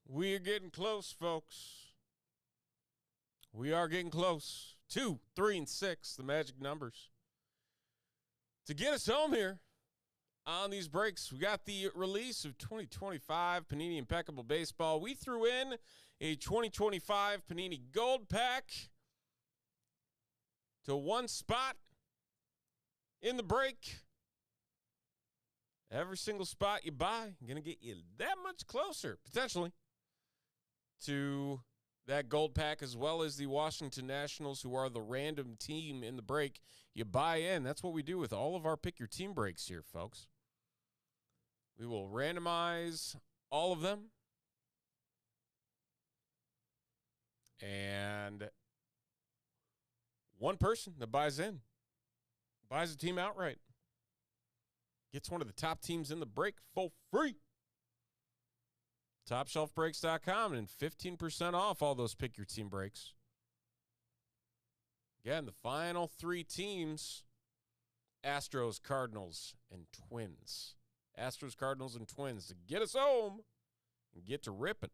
We are getting close, folks. We are getting close. 2, 3, and 6, the magic numbers. To get us home here on these breaks, we got the release of 2025 Panini Impeccable Baseball. We threw in a 2025 Panini Gold Pack to one spot in the break. Every single spot you buy, going to get you that much closer, potentially, to that gold pack, as well as the Washington Nationals, who are the random team in the break. You buy in. That's what we do with all of our Pick Your Team breaks here, folks. We will randomize all of them. And one person that buys in, buys a team outright, gets one of the top teams in the break for free. TopShelfBreaks.com, and 15% off all those Pick Your Team breaks. Again, the final three teams, Astros, Cardinals, and Twins. Astros, Cardinals, and Twins to get us home and get to ripping.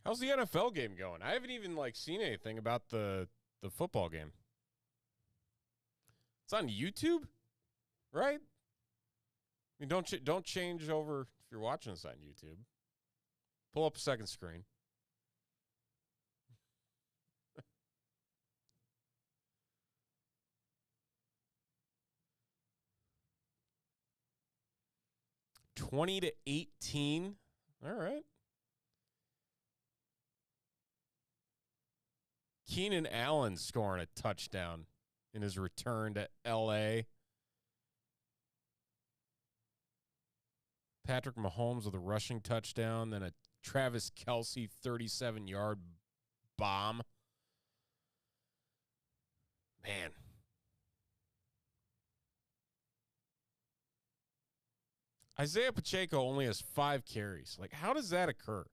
How's the NFL game going? I haven't even seen anything about the football game. It's on YouTube, right? I mean, don't change over if you're watching this on YouTube. Pull up a second screen. 20-18. All right. Keenan Allen scoring a touchdown in his return to L.A. Patrick Mahomes with a rushing touchdown, then a Travis Kelce 37-yard bomb. Man. Isaiah Pacheco only has 5 carries. Like, how does that occur?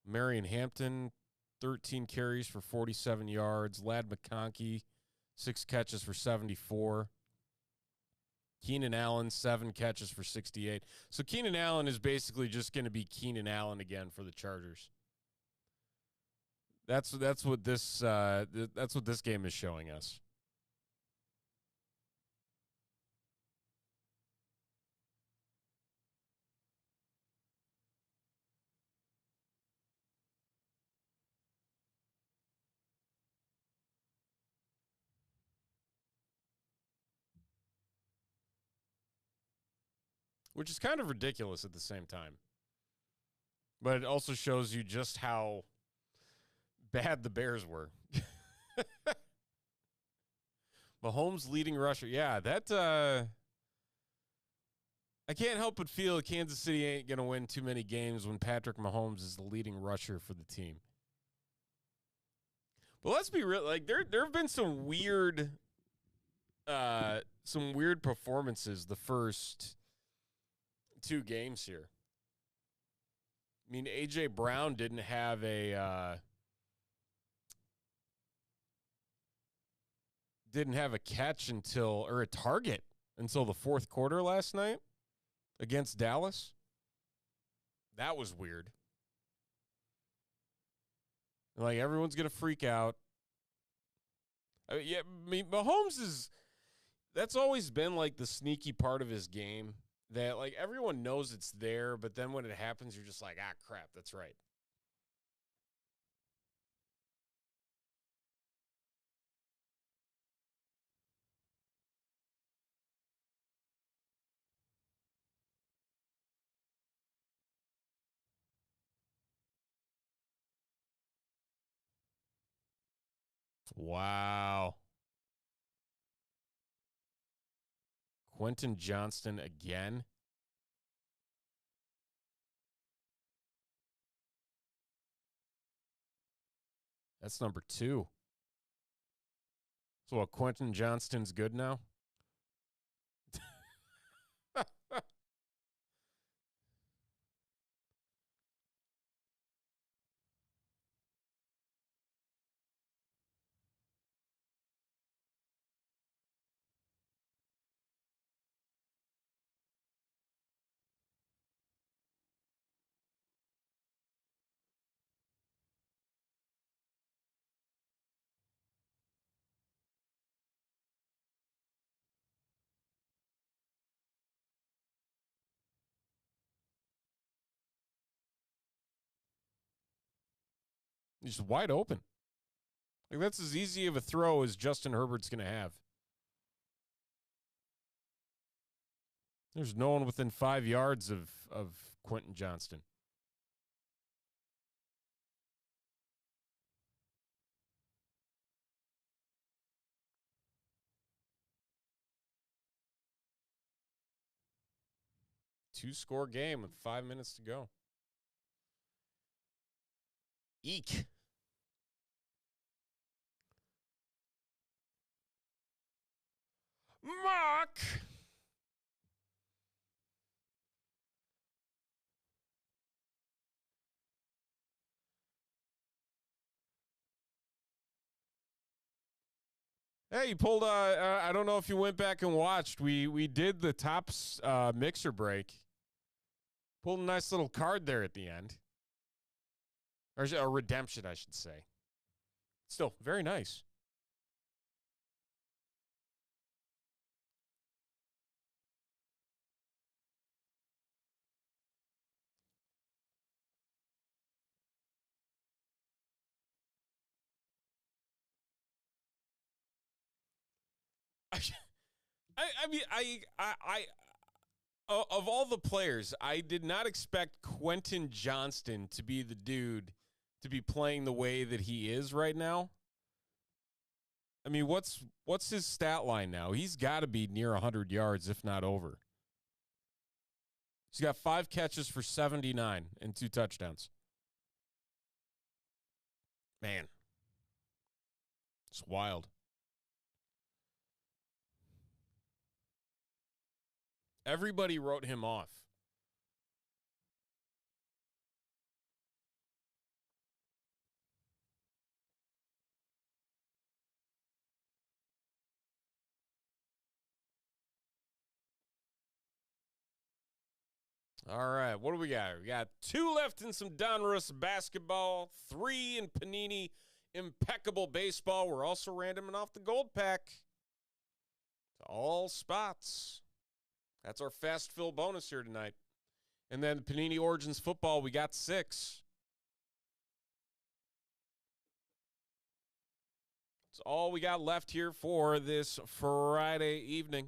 Marion Hampton, 13 carries for 47 yards. Ladd McConkey, 6 catches for 74. Keenan Allen, 7 catches for 68. So Keenan Allen is basically just going to be Keenan Allen again for the Chargers. That's what this game is showing us. Which is kind of ridiculous at the same time. But it also shows you just how bad the Bears were. Mahomes leading rusher. Yeah, I can't help but feel Kansas City ain't going to win too many games when Patrick Mahomes is the leading rusher for the team. But let's be real, like there have been some weird performances the first 2 games here. I mean, A.J. Brown didn't have a catch or a target until the 4th quarter last night against Dallas. That was weird. Like, everyone's going to freak out. I mean, Mahomes that's always been like the sneaky part of his game that like everyone knows it's there, but then when it happens, you're just like, ah, crap, that's right. Wow. Quentin Johnston again. That's number 2. So what, Quentin Johnston's good now? He's just wide open. Like, that's as easy of a throw as Justin Herbert's going to have. There's no one within 5 yards of Quentin Johnston. Two-score game with 5 minutes to go. Eek. Mark. Hey, you pulled. I don't know if you went back and watched. We did the Topps mixer break. Pulled a nice little card there at the end, or a redemption, I should say. Still very nice. I mean, of all the players, I did not expect Quentin Johnston to be the dude to be playing the way that he is right now. I mean, what's his stat line now? He's got to be near 100 yards, if not over. He's got 5 catches for 79 and 2 touchdowns. Man, it's wild. Everybody wrote him off. All right, what do we got? We got 2 left in some Donruss basketball, 3 in Panini Impeccable Baseball. We're also randoming off the gold pack to all spots. That's our fast fill bonus here tonight. And then Panini Origins Football, we got 6. That's all we got left here for this Friday evening.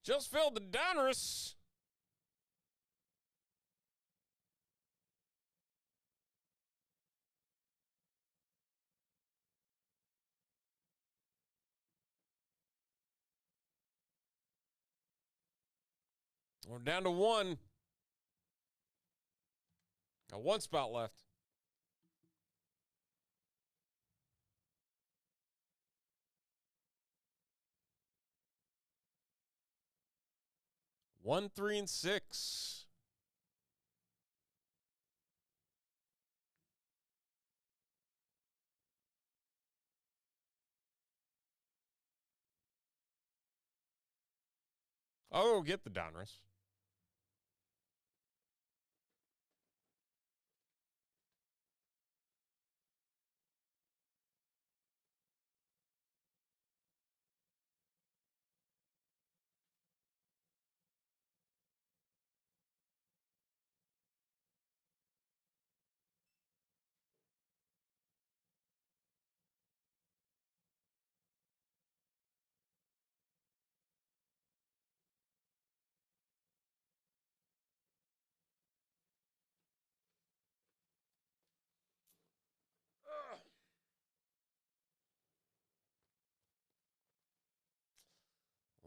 Just filled the Donruss. We're down to 1. Got 1 spot left. One, 3, and 6. I'll go get the Donruss.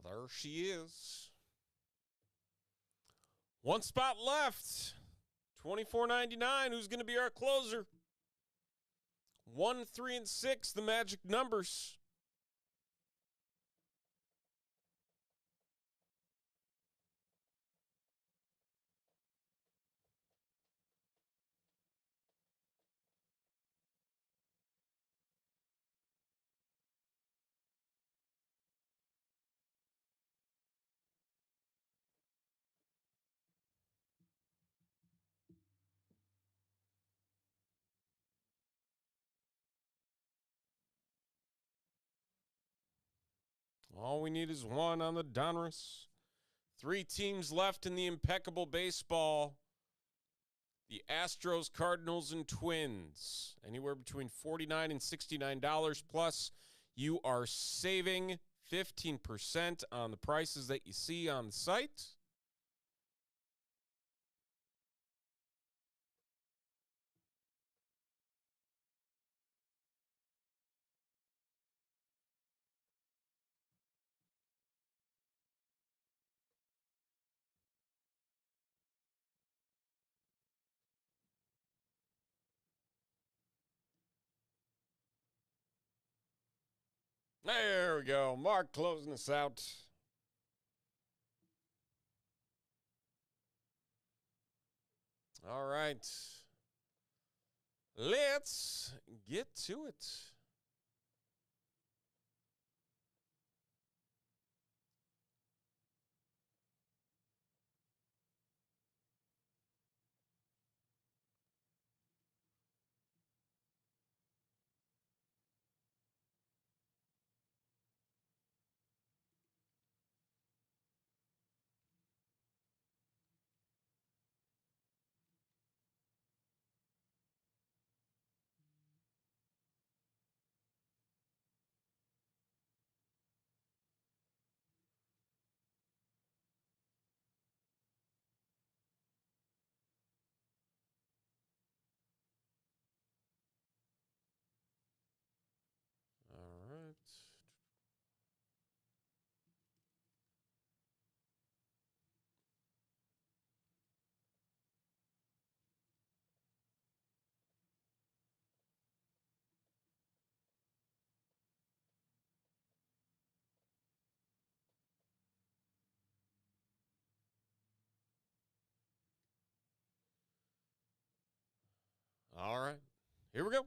Well, there she is. 1 spot left. $24.99. Who's going to be our closer? 1, 3, and 6, the magic numbers. All we need is 1 on the Donruss. 3 teams left in the Impeccable Baseball. The Astros, Cardinals, and Twins. Anywhere between $49 and $69. Plus, you are saving 15% on the prices that you see on the site. There we go. Mark closing us out. All right. Let's get to it. All right. All right. Here we go.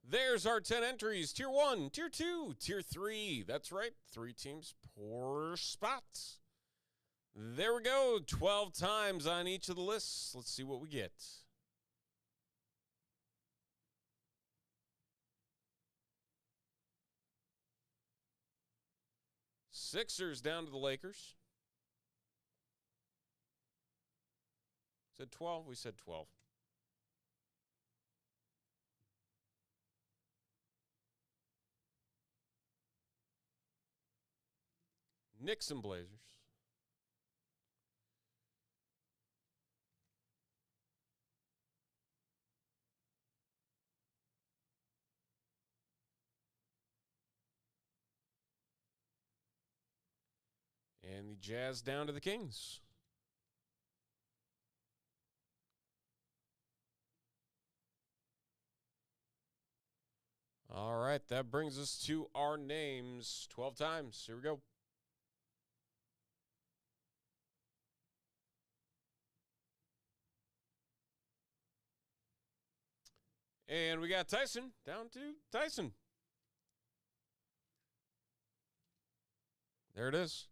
There's our 10 entries. Tier 1, Tier 2, Tier 3. That's right. 3 teams per spot. There we go. 12 times on each of the lists. Let's see what we get. Sixers down to the Lakers. Said 12. We said 12. Knicks and Blazers. And the Jazz down to the Kings. All right, that brings us to our names 12 times. Here we go. And we got Tyson down to Tyson. There it is.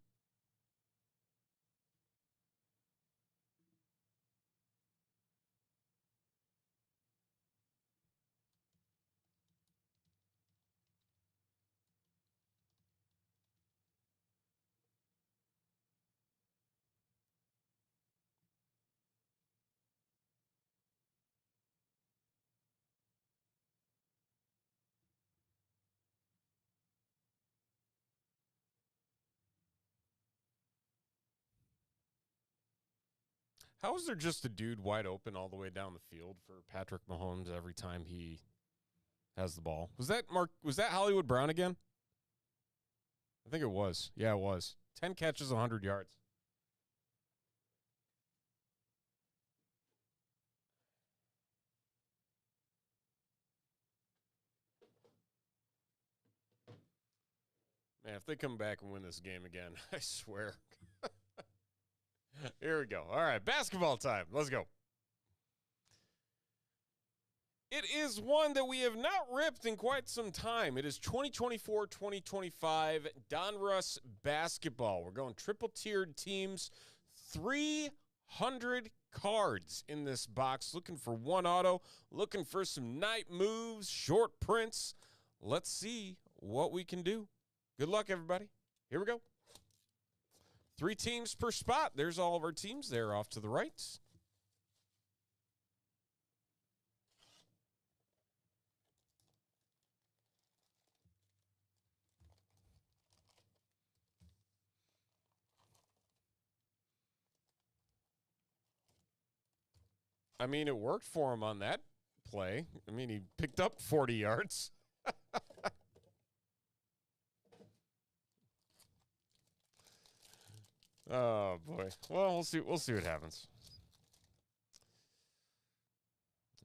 How is there just a dude wide open all the way down the field for Patrick Mahomes every time he has the ball? Was that Hollywood Brown again? I think it was. Yeah, it was. 10 catches, 100 yards. Man, if they come back and win this game again, I swear. Here we go. All right, basketball time. Let's go. It is one that we have not ripped in quite some time. It is 2024-2025 Donruss basketball. We're going triple-tiered teams, 300 cards in this box. Looking for one auto, looking for some night moves, short prints. Let's see what we can do. Good luck, everybody. Here we go. 3 teams per spot. There's all of our teams there off to the right. I mean, it worked for him on that play. I mean, he picked up 40 yards. Oh boy. Well, we'll see what happens.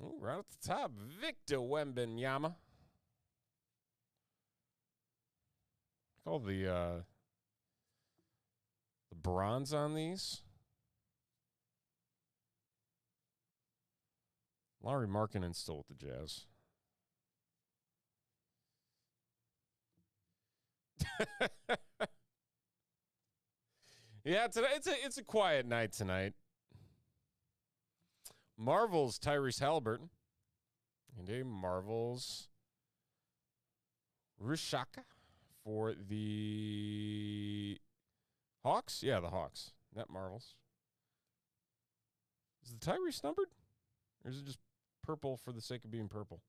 Ooh, right at the top, Victor Wembanyama. Call the bronze on these. Larry Markkinen's still with the Jazz. Yeah, today it's a quiet night tonight. Marvel's Tyrese Halliburton. And a Marvel's Rishaka for the Hawks. Yeah, the Hawks. Net Marvels. Is the Tyrese numbered? Or is it just purple for the sake of being purple?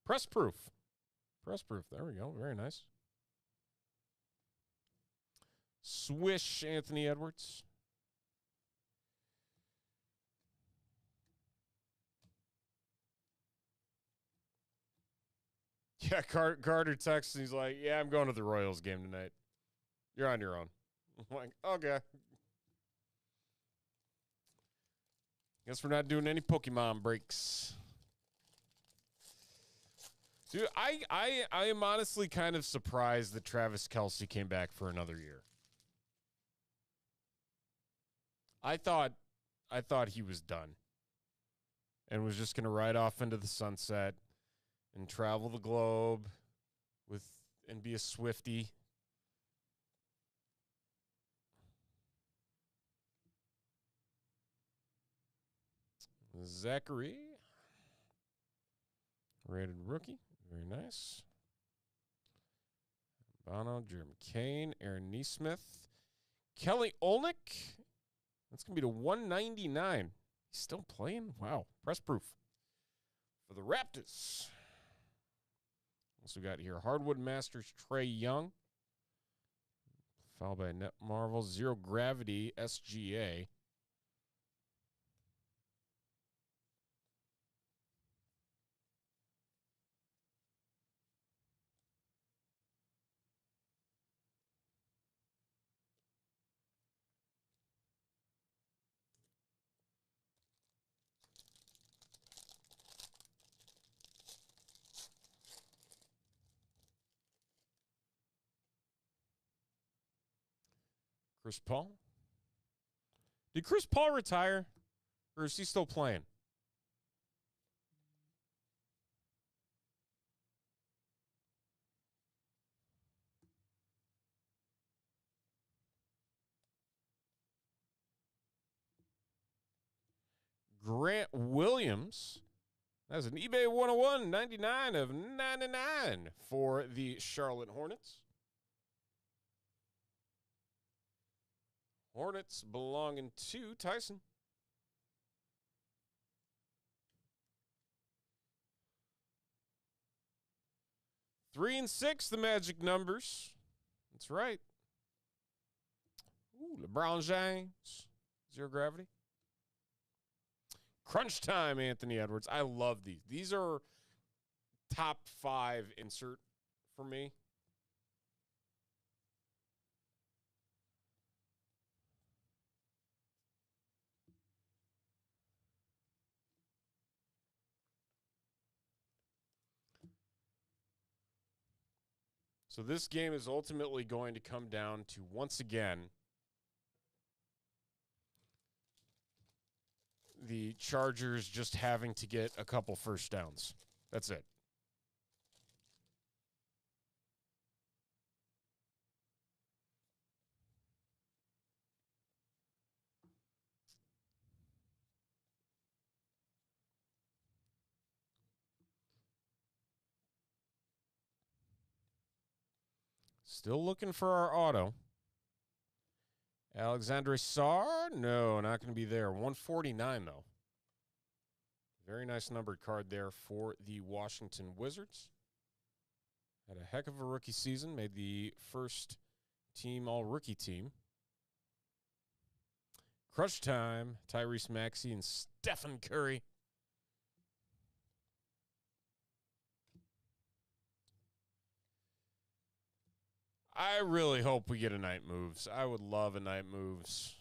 Press proof. Press proof. There we go. Very nice. Swish Anthony Edwards. Yeah, Carter texts and he's like, yeah, I'm going to the Royals game tonight. You're on your own. I'm like, okay. Guess we're not doing any Pokemon breaks. Dude, I am honestly kind of surprised that Travis Kelce came back for another year. I thought he was done and was just going to ride off into the sunset and travel the globe and be a Swiftie. Zachary, rated rookie, very nice. Bono, Jeremy Kane, Aaron Neesmith, Kelly Olynyk. That's going to be to 199. He's still playing? Wow. Press proof for the Raptors. Also got here Hardwood Masters Trae Young. Followed by Net Marvel. Zero Gravity SGA. Chris Paul. Did Chris Paul retire? Or is he still playing? Grant Williams. That's an eBay 101, 99 of 99 for the Charlotte Hornets. Hornets belonging to Tyson. Three and 6, the magic numbers. That's right. Ooh, LeBron James. Zero gravity. Crunch time, Anthony Edwards. I love these. These are top 5 insert for me. So this game is ultimately going to come down to, once again, the Chargers just having to get a couple first downs. That's it. Still looking for our auto. Alexandre Sarr? No, not going to be there. 149, though. Very nice numbered card there for the Washington Wizards. Had a heck of a rookie season. Made the first team all-rookie team. Crush time. Tyrese Maxey and Stephen Curry. I really hope we get a night moves. I would love a night moves.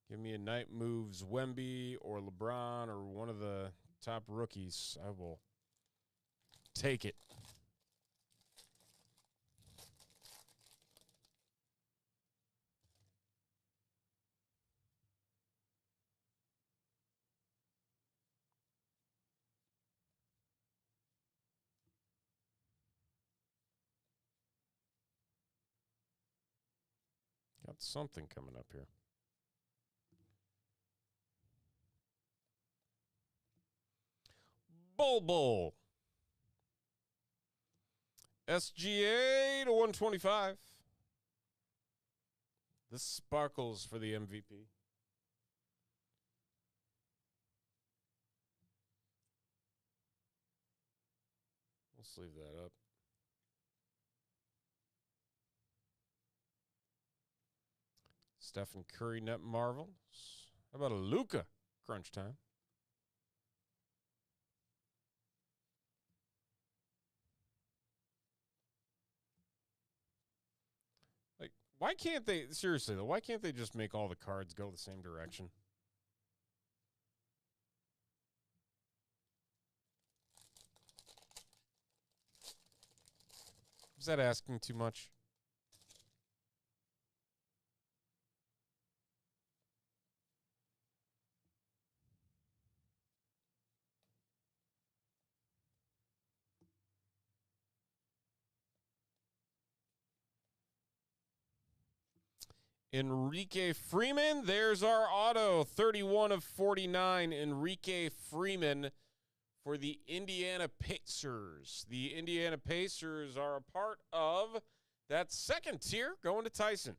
Give me a night moves Wemby or LeBron or one of the top rookies. I will take it. Got something coming up here. Bulbul. SGA to 125. This sparkles for the MVP. Let's leave that up. Stephen Curry net marvels. How about a Luka crunch time? Like, why can't they, seriously though, why can't they just make all the cards go the same direction? Is that asking too much? Enrique Freeman, there's our auto, 31 of 49. Enrique Freeman for the Indiana Pacers. The Indiana Pacers are a part of that second tier going to Tyson.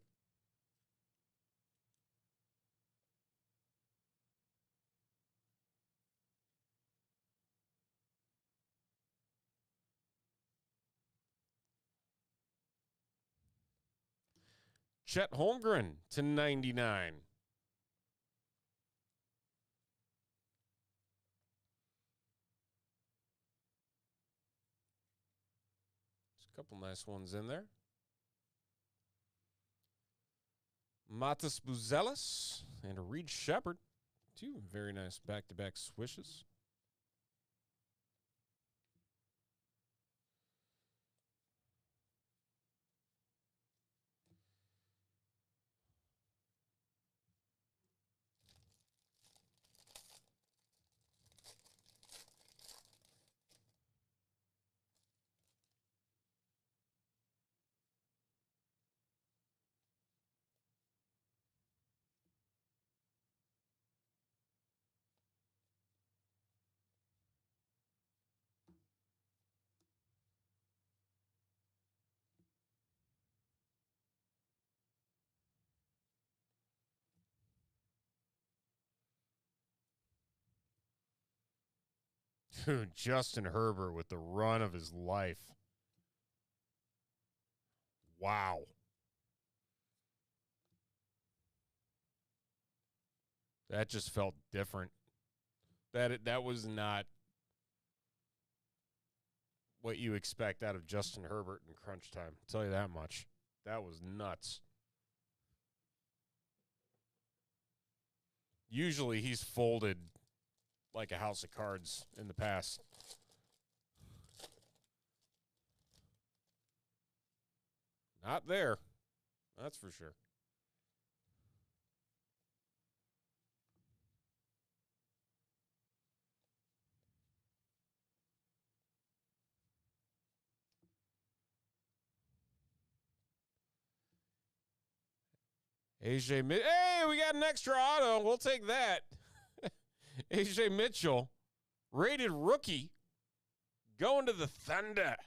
Chet Holmgren to 99. There's a couple nice ones in there. Matas Buzelis and a Reed Shepard. Two very nice back-to-back swishes. Dude, Justin Herbert with the run of his life. Wow. That just felt different. That was not what you expect out of Justin Herbert in crunch time. I'll tell you that much. That was nuts. Usually he's folded like a house of cards in the past. Not there. That's for sure. AJ Mitchell. Hey, we got an extra auto. We'll take that. AJ Mitchell, rated rookie, going to the Thunder.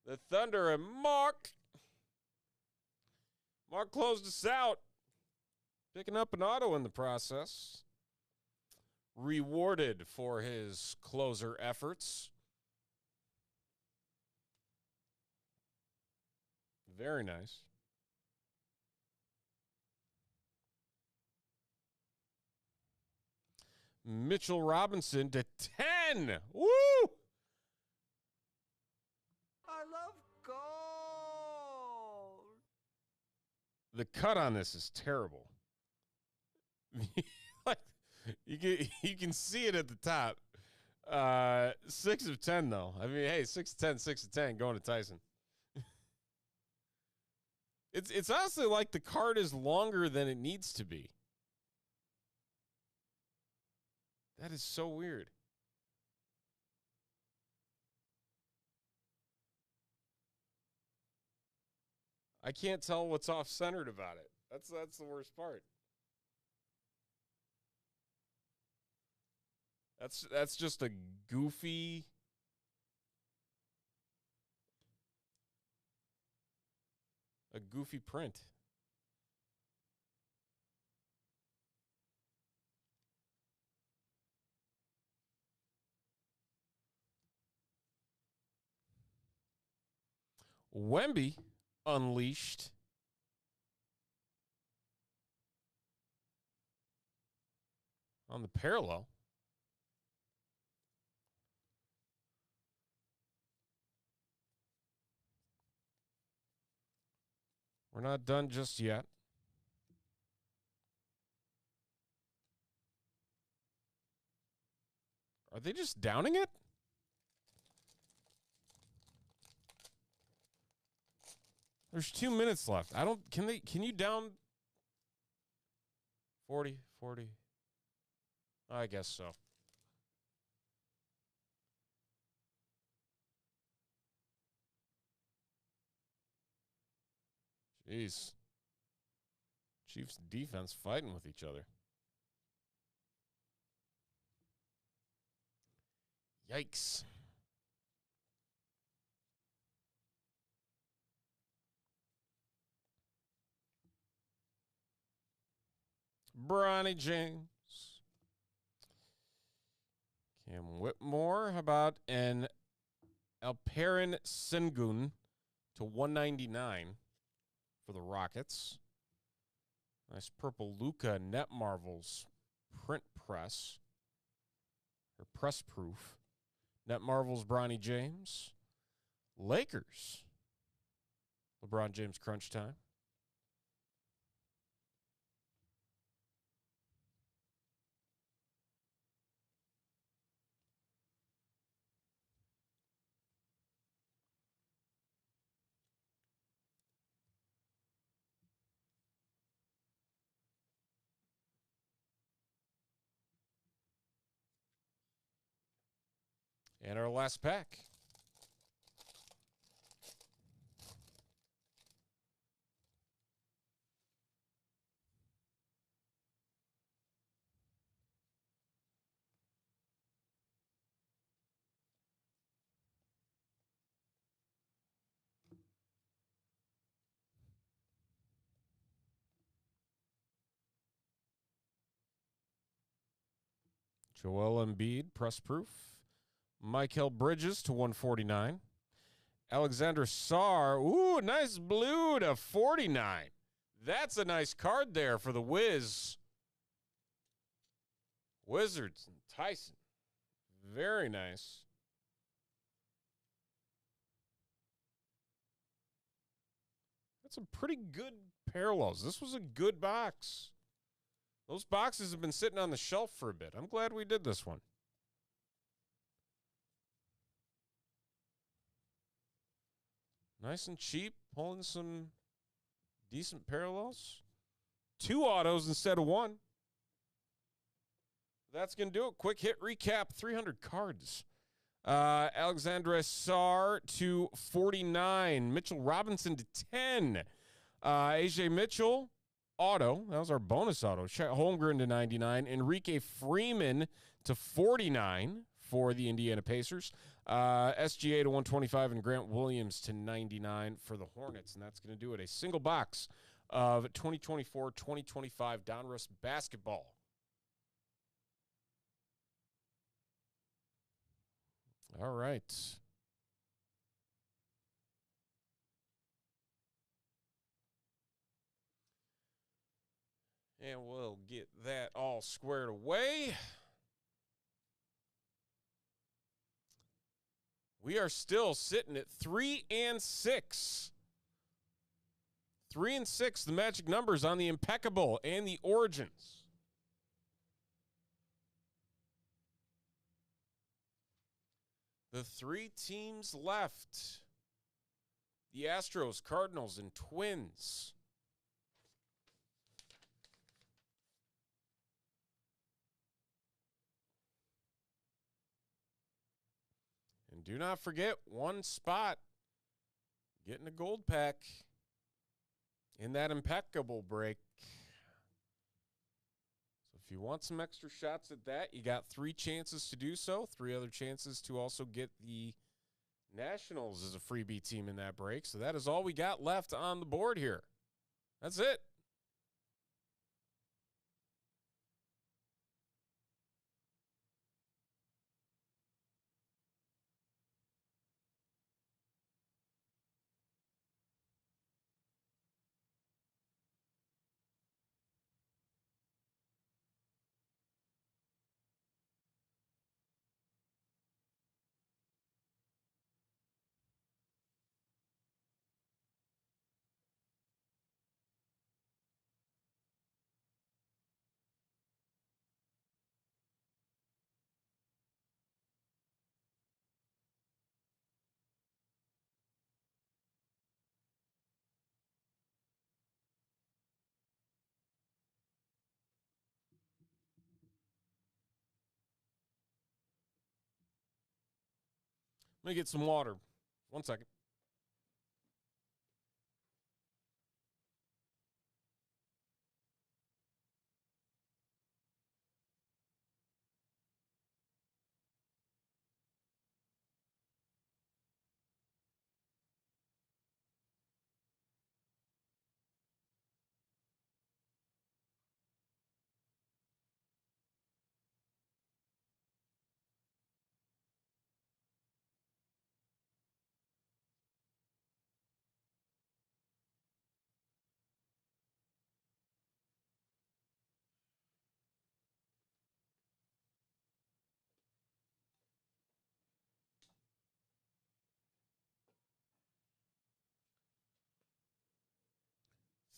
The Thunder and Mark. Mark closed us out. Picking up an auto in the process. Rewarded for his closer efforts. Very nice. Mitchell Robinson to 10. Woo! I love gold. The cut on this is terrible. Like, you can see it at the top. 6 of 10 though. I mean, hey, 6 of 10, 6 of 10 going to Tyson. It's honestly like the card is longer than it needs to be. That is so weird. I can't tell what's off-centered about it. That's the worst part. That's just a goofy print. Wemby unleashed. On the parallel. We're not done just yet. Are they just downing it? There's 2 minutes left. Can you down 40? I guess so. Jeez. Chiefs defense fighting with each other. Yikes. Bronny James. Cam Whitmore. How about an Alperen Sengun to 199 for the Rockets. Nice purple Luka Net Marvels print press. Or press proof. Net Marvels Bronny James. Lakers. LeBron James crunch time. And our last pack. Joel Embiid, press proof. Mikal Bridges to 149. Alexander Sarr, ooh, nice blue to 49. That's a nice card there for the Wiz. Wizards and Tyson. Very nice. That's some pretty good parallels. This was a good box. Those boxes have been sitting on the shelf for a bit. I'm glad we did this one. Nice and cheap, pulling some decent parallels. 2 autos instead of 1. That's going to do it. Quick hit recap, 300 cards. Alexandra Sarr to 49. Mitchell Robinson to 10. AJ Mitchell, auto. That was our bonus auto. Chet Holmgren to 99. Enrique Freeman to 49 for the Indiana Pacers. SGA to 125 and Grant Williams to 99 for the Hornets. And that's going to do it. A single box of 2024-2025 Donruss basketball. All right. And we'll get that all squared away. We are still sitting at 3 and 6. 3 and 6, the magic numbers on the Impeccable and the Origins. The 3 teams left. The Astros, Cardinals, and Twins. And do not forget, one spot, getting a gold pack. in that impeccable break. So if you want some extra shots at that, you got 3 chances to do so. 3 other chances to also get the Nationals as a freebie team in that break. So that is all we got left on the board here. That's it. Let me get some water. 1 second.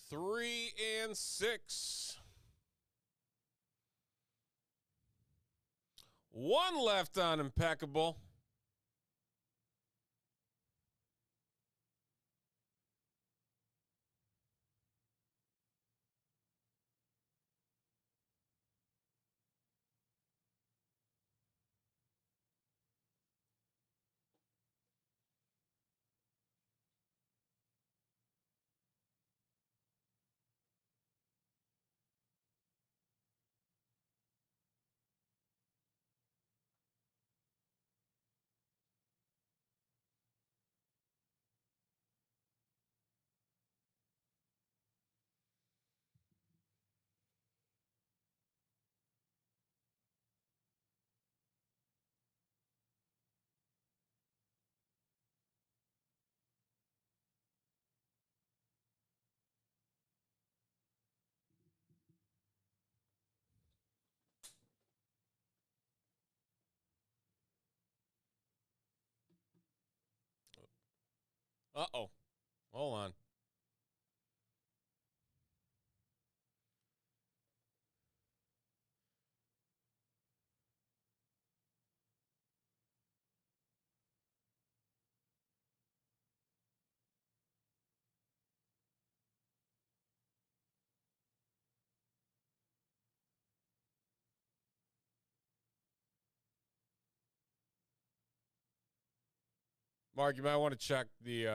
Three and 6. 1 left on impeccable. Uh-oh. Hold on. Mark, you might want to check the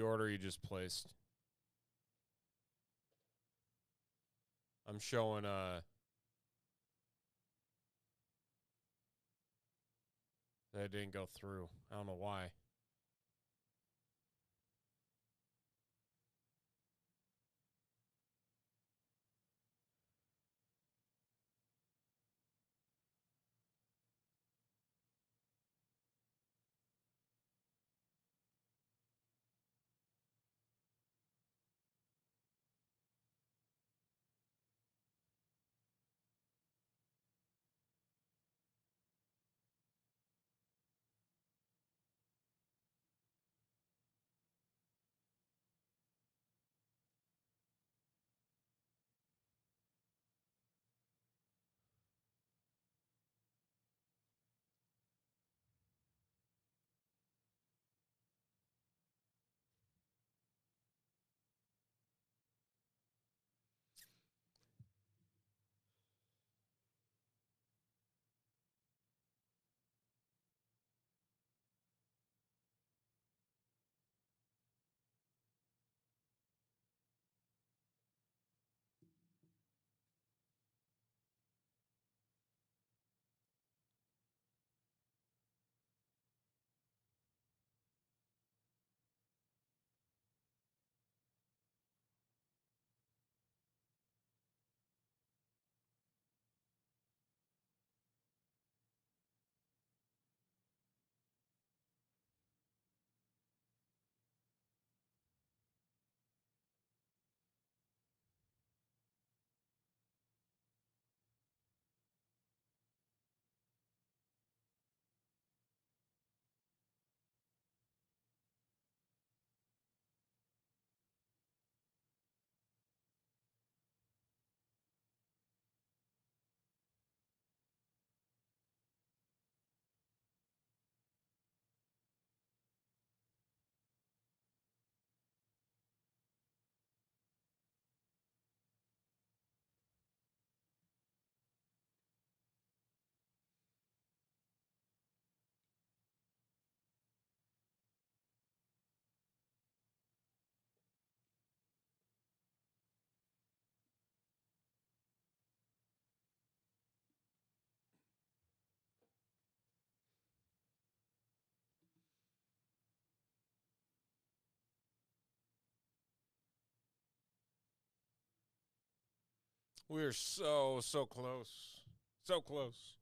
order you just placed. I'm showing that it didn't go through. I don't know why. We're so close. So close.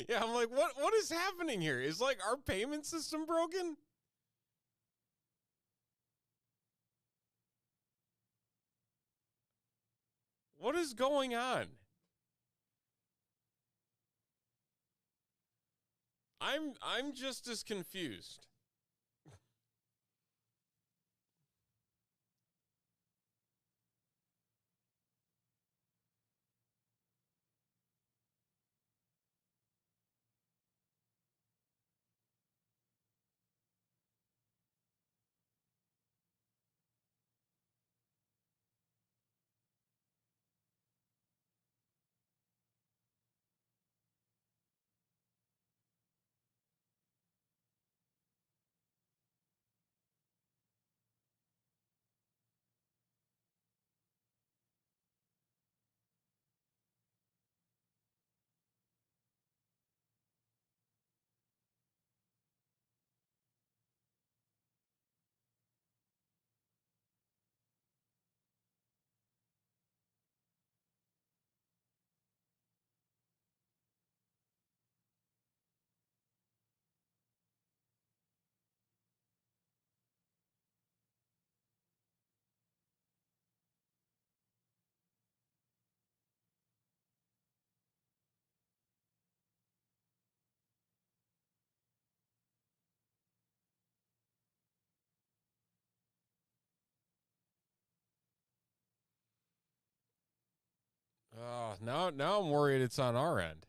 Yeah, I'm like, what is happening here? Is like our payment system broken? What is going on? I'm just as confused. Now I'm worried it's on our end.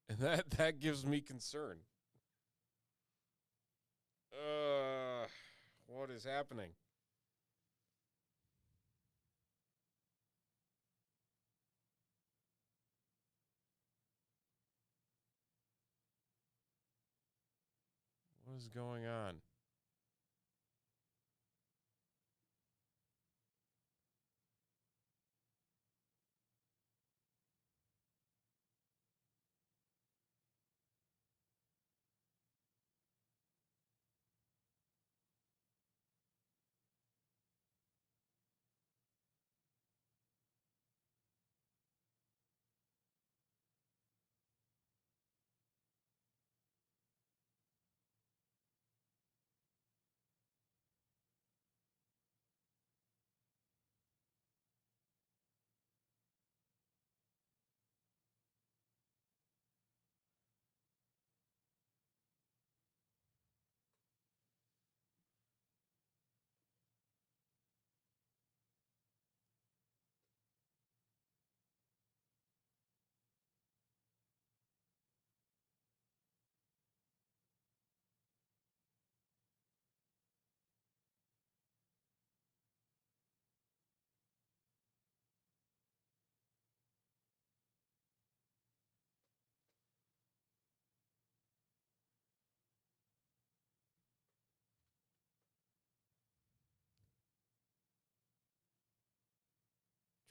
And that gives me concern. Uh what is happening? What is going on?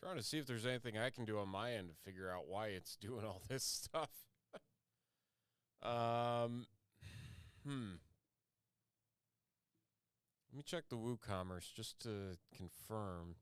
Trying to see if there's anything I can do on my end to figure out why it's doing all this stuff. Hmm. Let me check the WooCommerce just to confirm.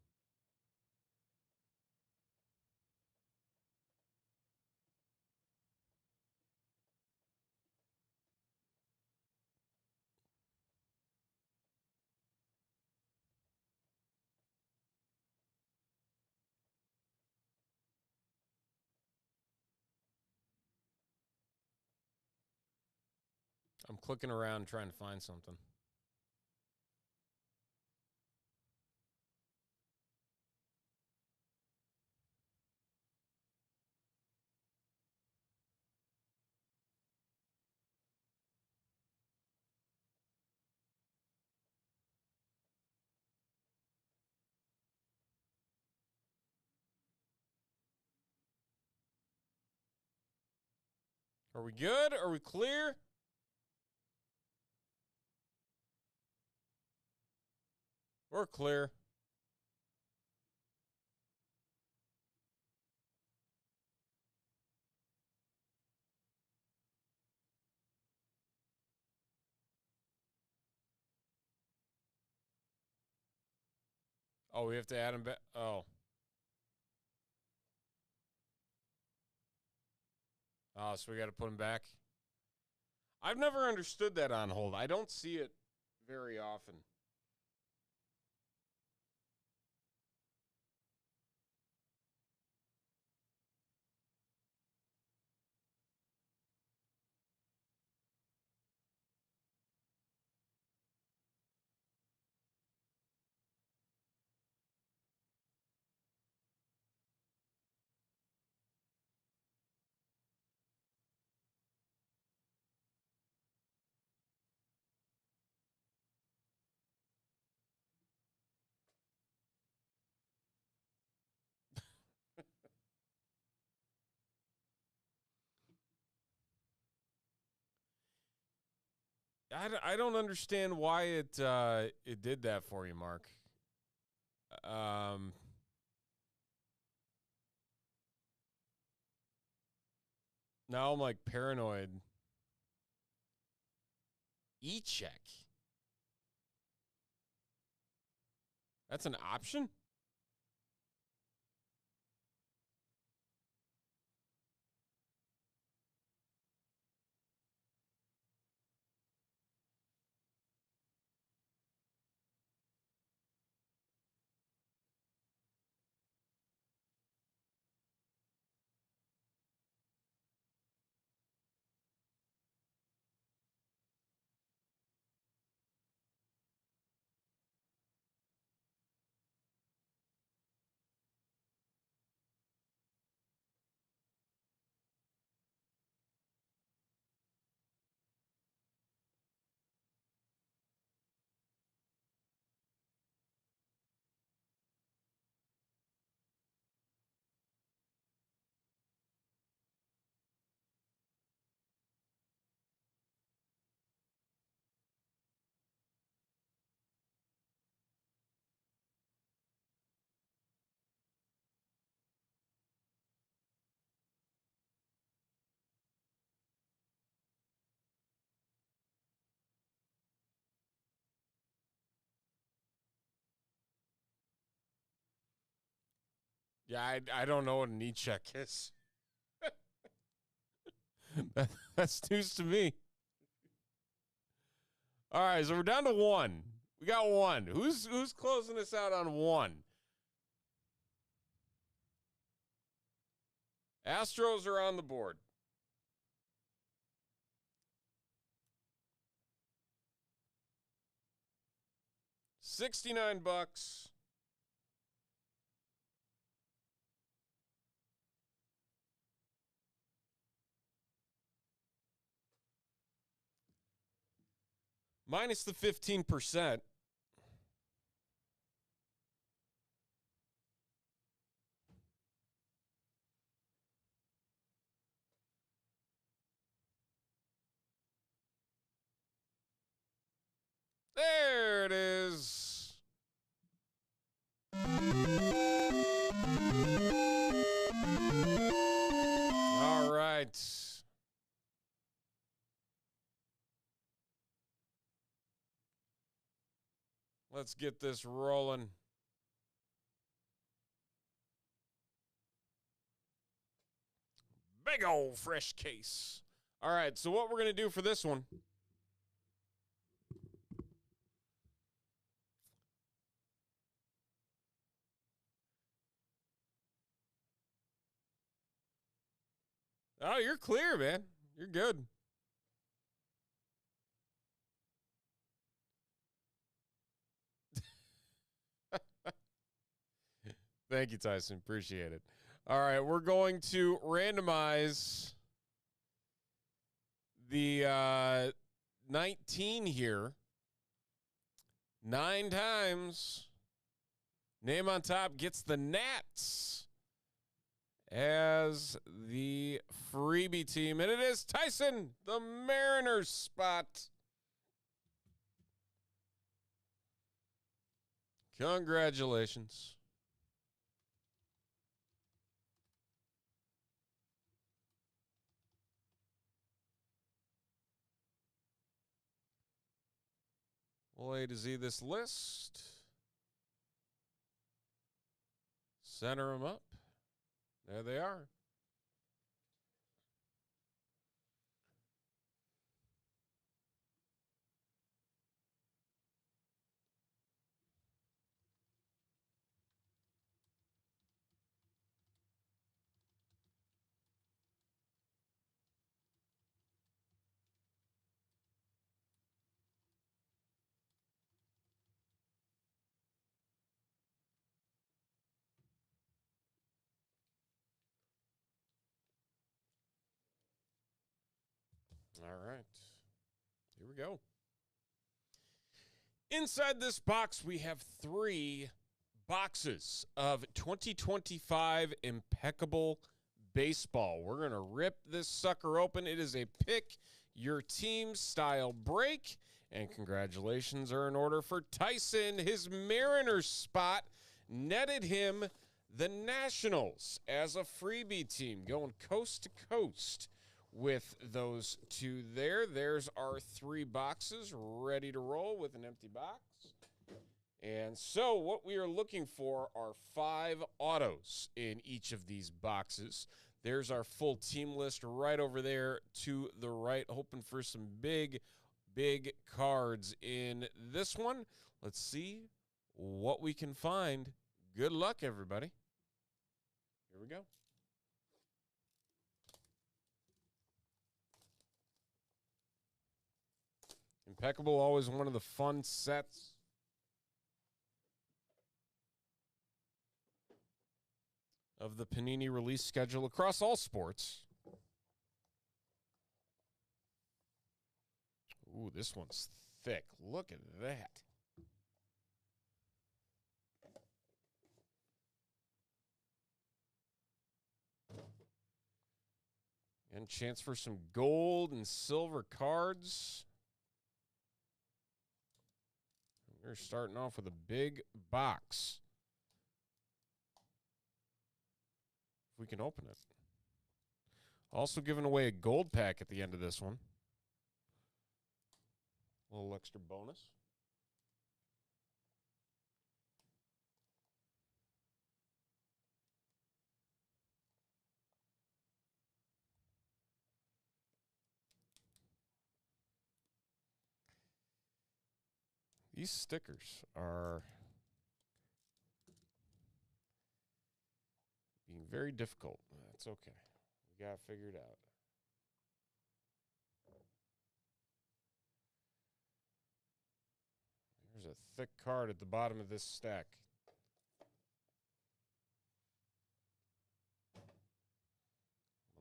I'm clicking around trying to find something. Are we good? Are we clear? We're clear. Oh, we have to add him back. Oh. Oh, so we got to put him back. I've never understood that on hold. I don't see it very often. I don't understand why it did that for you, Mark. Um, Now I'm like paranoid. E-check. That's an option? Yeah, I don't know what a knee check is. That's news to me. All right, so we're down to one. We got one. Who's closing us out on one? Astros are on the board. $69. Minus the 15%. There it is. All right. Let's get this rolling. Big old fresh case. All right, so what we're going to do for this one. Oh, you're clear, man. You're good. Thank you, Tyson. Appreciate it. All right, we're going to randomize the 19 here 9 times. Name on top gets the Nats as the freebie team. And it is Tyson, the Mariners spot. Congratulations. We'll A to Z this list. Center them up. There they are. All right. Here we go. Inside this box, we have 3 boxes of 2025 Impeccable Baseball. We're going to rip this sucker open. It is a pick your team style break. And congratulations are in order for Tyson. His Mariners spot netted him the Nationals as a freebie team, going coast to coast with those 2 there. There's our 3 boxes ready to roll with an empty box. And so what we are looking for are 5 autos in each of these boxes. There's our full team list right over there to the right, hoping for some big, big cards in this one. Let's see what we can find. Good luck, everybody. Here we go. Impeccable, always one of the fun sets. Of the Panini release schedule across all sports. Ooh, this one's thick. Look at that. And chance for some gold and silver cards. We're starting off with a big box. If we can open it. Also giving away a gold pack at the end of this one. A little extra bonus. These stickers are being very difficult. That's okay. We got it figured out. There's a thick card at the bottom of this stack.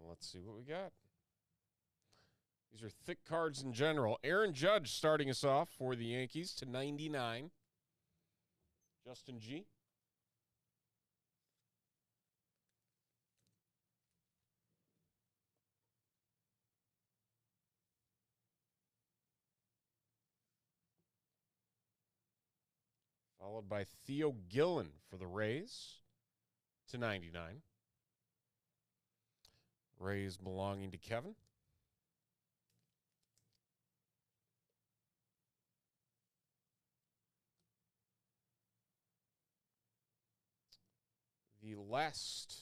Let's see what we got. These are thick cards in general. Aaron Judge starting us off for the Yankees to 99. Justin G. Followed by Theo Gillen for the Rays to 99. Rays belonging to Kevin. The last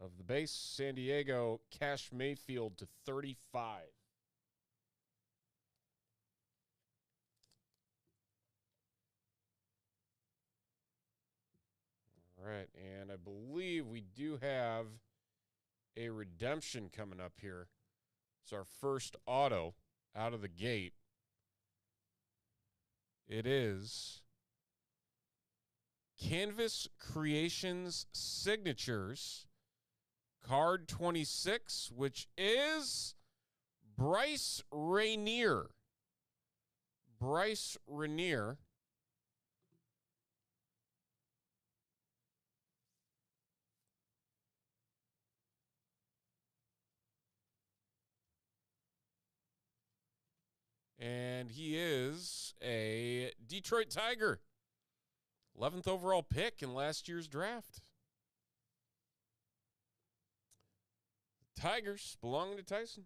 of the base, San Diego, Cash Mayfield to 35. All right, and I believe we do have a redemption coming up here. It's our first auto out of the gate. It is Canvas Creations Signatures, card 26, which is Bryce Rainier. Bryce Rainier. And he is a Detroit Tiger. 11th overall pick in last year's draft. Tigers belonging to Tyson.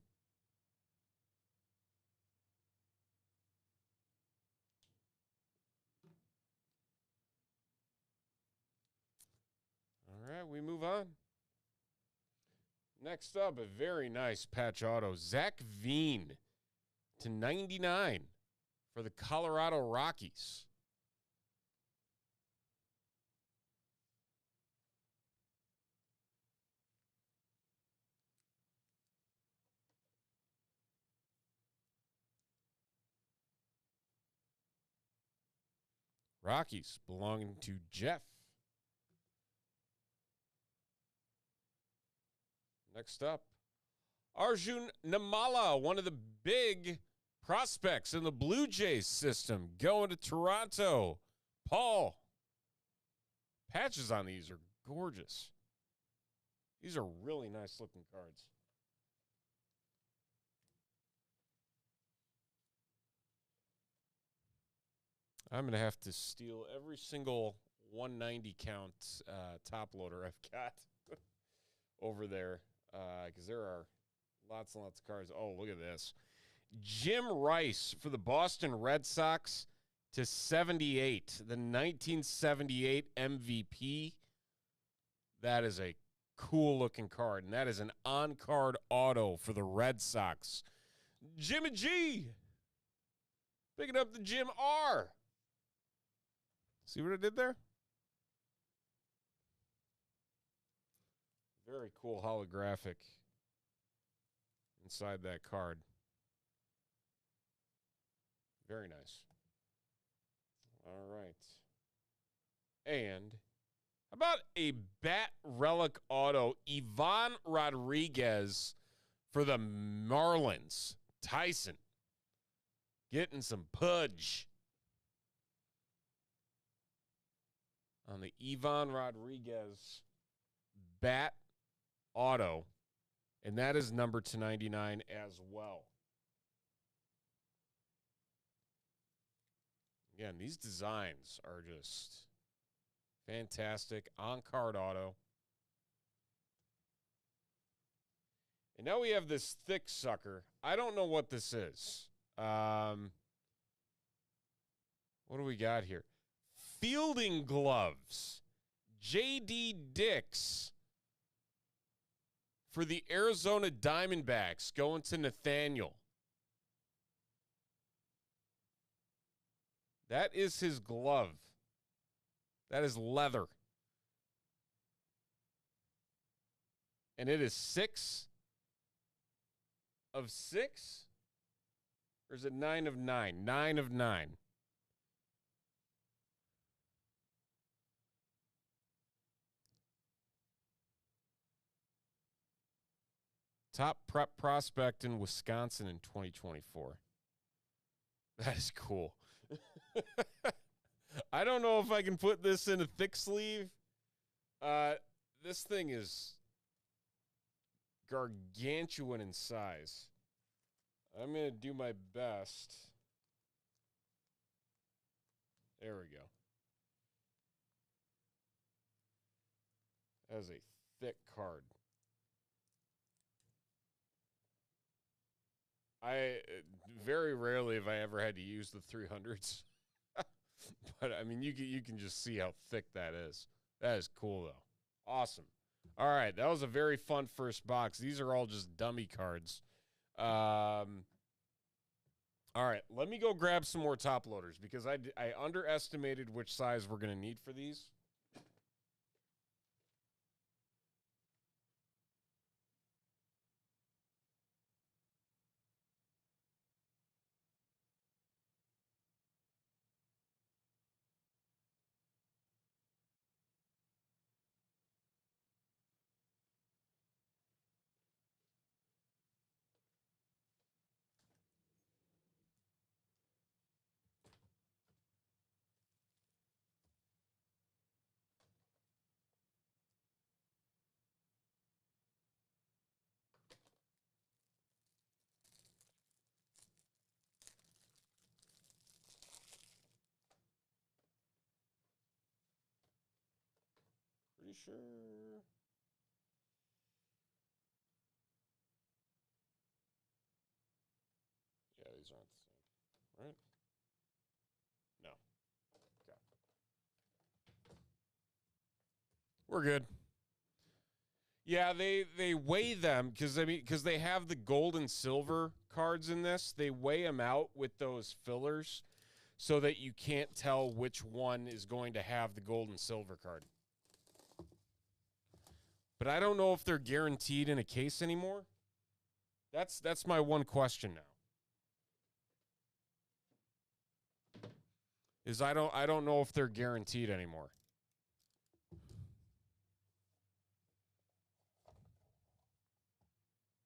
All right, we move on. Next up, a very nice patch auto. Zach Veen to 99 for the Colorado Rockies. Rockies belonging to Jeff. Next up, Arjun Namala, one of the big prospects in the Blue Jays system, going to Toronto. Paul. Patches on these are gorgeous. These are really nice looking cards. I'm going to have to steal every single 190 count top loader I've got over there because there are lots and lots of cards. Oh, look at this. Jim Rice for the Boston Red Sox to 78. The 1978 MVP. That is a cool-looking card, and that is an on-card auto for the Red Sox. Jimmy G. Picking up the Jim R. See what I did there? Very cool holographic inside that card. Very nice. All right. And how about a Bat Relic auto, Ivan Rodriguez for the Marlins? Tyson getting some pudge on the Ivan Rodriguez Bat auto, and that is number 299 as well. Again, these designs are just fantastic. On-card auto. And now we have this thick sucker. I don't know what this is. What do we got here? Fielding gloves. J.D. Dix for the Arizona Diamondbacks, going to Nathaniel. That is his glove. That is leather. And it is 6 of 6? Or is it 9 of 9? 9 of 9. Top prep prospect in Wisconsin in 2024. That is cool. I don't know if I can put this in a thick sleeve. This thing is gargantuan in size. I'm going to do my best. There we go. That is a thick card. I very rarely have I ever had to use the 300s. But, I mean, you can just see how thick that is. That is cool, though. Awesome. All right, that was a very fun first box. These are all just dummy cards. All right, let me go grab some more top loaders because I underestimated which size we're going to need for these. Pretty sure. Yeah, these aren't the same, right? No. Okay. We're good. Yeah, they weigh them because they have the gold and silver cards in this. They weigh them out with those fillers so that you can't tell which one is going to have the gold and silver card. But I don't know if they're guaranteed in a case anymore. That's my one question now. Is I don't know if they're guaranteed anymore.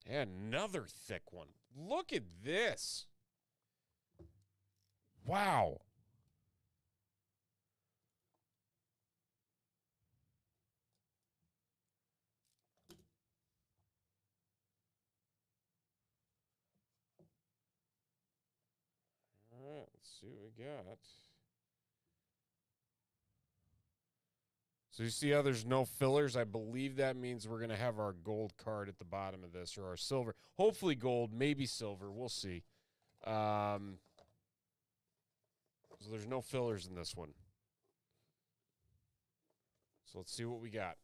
And another thick one. Look at this. Wow. All right, let's see what we got. So you see how there's no fillers? I believe that means we're going to have our gold card at the bottom of this, or our silver. Hopefully gold, maybe silver. We'll see. So there's no fillers in this one. So let's see what we got.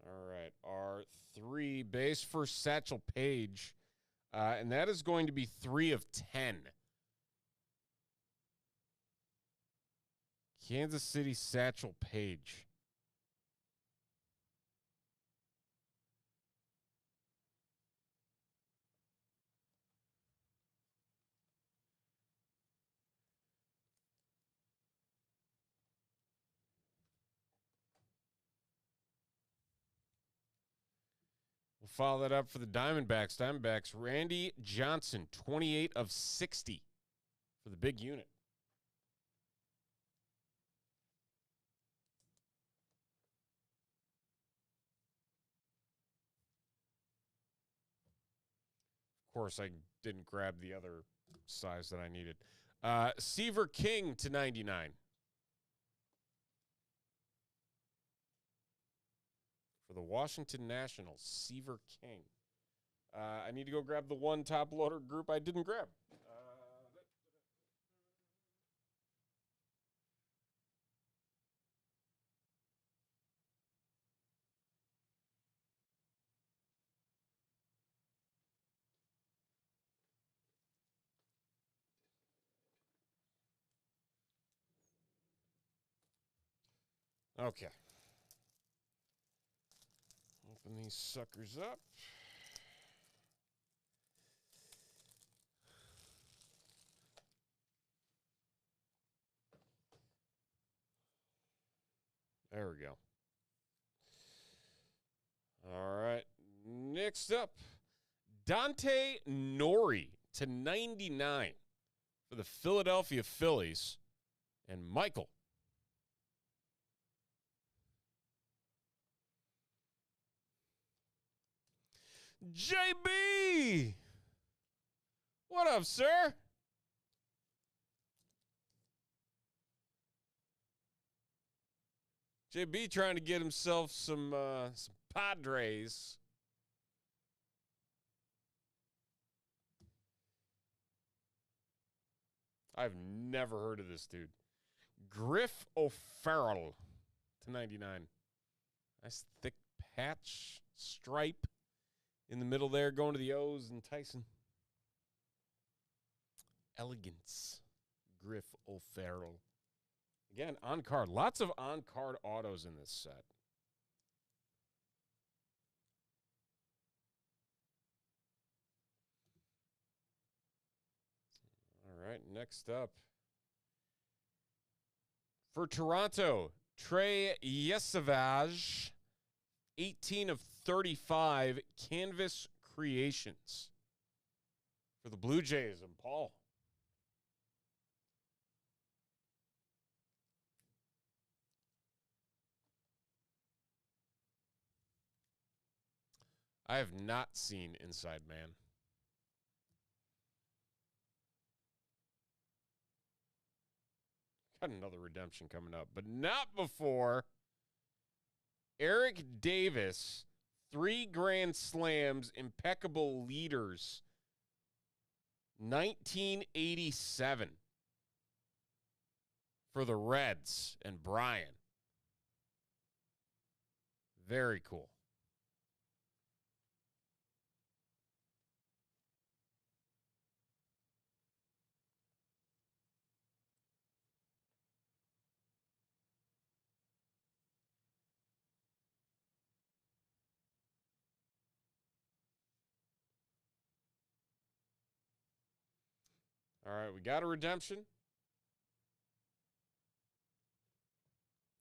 All right, our 3 base for Satchel Paige, and that is going to be 3 of 10. Kansas City Satchel Paige. We'll follow that up for the Diamondbacks. Diamondbacks, Randy Johnson, 28 of 60 for the big unit. Of course, I didn't grab the other size that I needed. Seaver King to 99. For the Washington Nationals, Seaver King. I need to go grab the one top loader group I didn't grab. Okay. Open these suckers up. There we go. All right. Next up, Dante Nori /99 for the Philadelphia Phillies. And Michael. JB! What up, sir? JB trying to get himself some Padres. I've never heard of this dude. Griff O'Farrell /99. Nice thick patch stripe in the middle there, going to the O's and Tyson. Elegance. Griff O'Farrell. Again, on card. Lots of on card autos in this set. All right, next up. For Toronto, Trey Yesavage, 18/35 Canvas Creations. For the Blue Jays and Paul. I have not seen Inside Man. Got another redemption coming up, but not before Eric Davis, 3 Grand Slams, Impeccable Leaders, 1987 for the Reds and Brian. Very cool. All right, we got a redemption.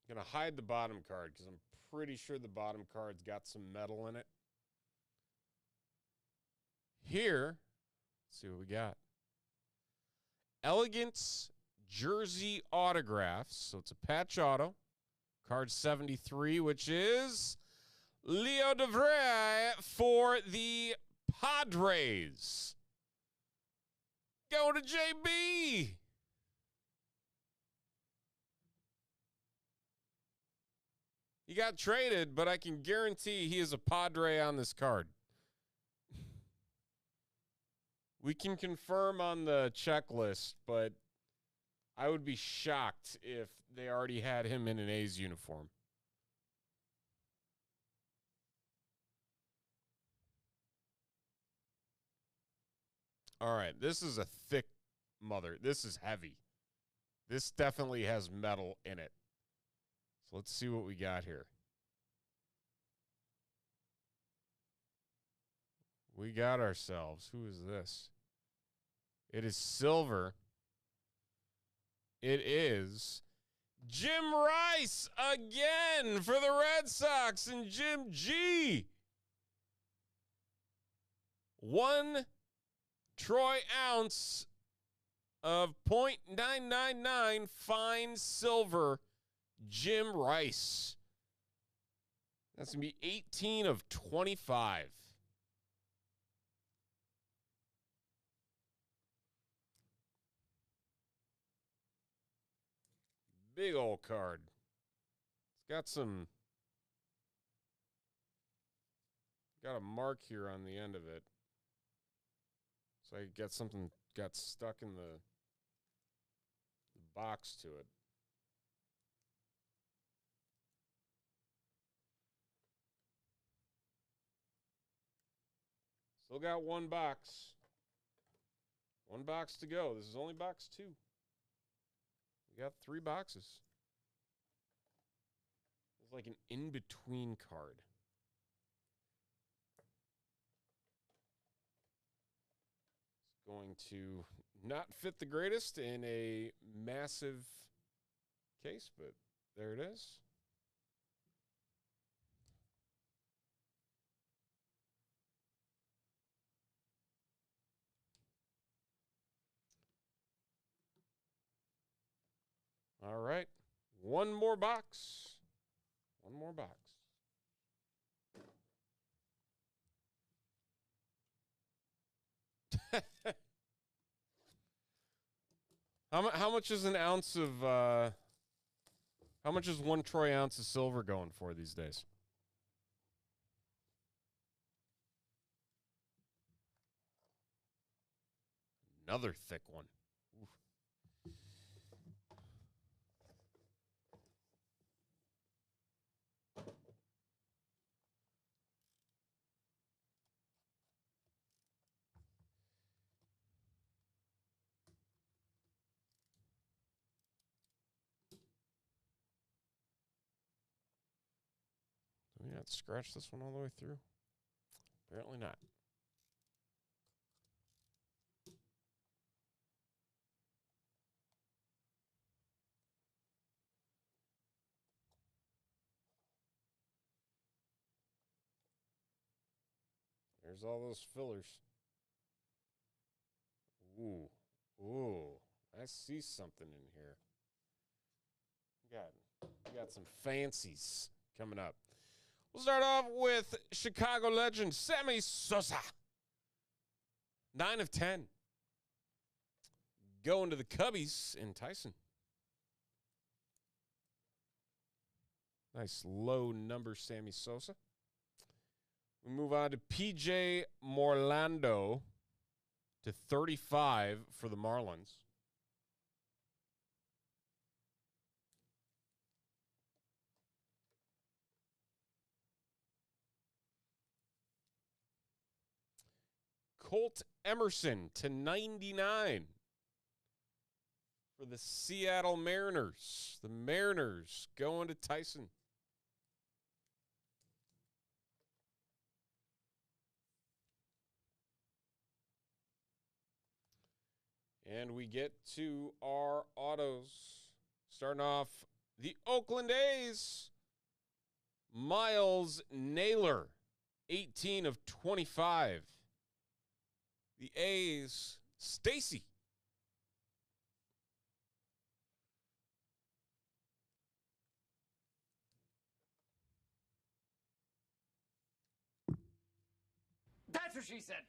Going to hide the bottom card because I'm pretty sure the bottom card's got some metal in it. Here, let's see what we got. Elegance Jersey Autographs. So it's a patch auto. Card 73, which is Leo DeVray for the Padres. Go to JB. He got traded, but I can guarantee he is a Padre on this card. We can confirm on the checklist, but I would be shocked if they already had him in an A's uniform. All right, this is a thick mother. This is heavy. This definitely has metal in it. So let's see what we got here. We got ourselves. Who is this? It is silver. It is Jim Rice again for the Red Sox and Jim G. 1 troy ounce of .999 fine silver Jim Rice. That's going to be 18/25. Big old card. It's got a mark here on the end of it. So I got something got stuck in the box to it. Still got 1 box. 1 box to go. This is only box 2. We got 3 boxes. It's like an in-between card. It's going to not fit the greatest in a massive case, but there it is. All right. One more box. One more box. How much is an ounce of how much is 1 troy ounce of silver going for these days? Another thick one. Oof. Do we not scratch this one all the way through? Apparently not. There's all those fillers. Ooh. Ooh. I see something in here. We got some fancies coming up. We'll start off with Chicago legend Sammy Sosa. 9 of 10. Going to the Cubbies in Tyson. Nice low number, Sammy Sosa. We move on to P.J. Morlando to 35 for the Marlins. Colt Emerson to 99 for the Seattle Mariners. The Mariners going to Tyson. And we get to our autos. Starting off the Oakland A's. Miles Naylor, 18 of 25. The A's, Stacy. That's what she said.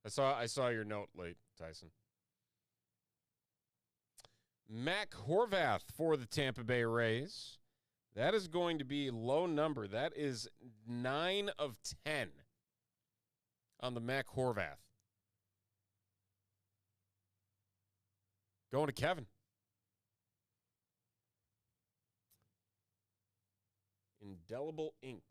I saw your note late, Tyson. Mac Horvath for the Tampa Bay Rays. That is going to be low number. That is 9 of 10 on the Mac Horvath. Going to Kevin. Indelible ink.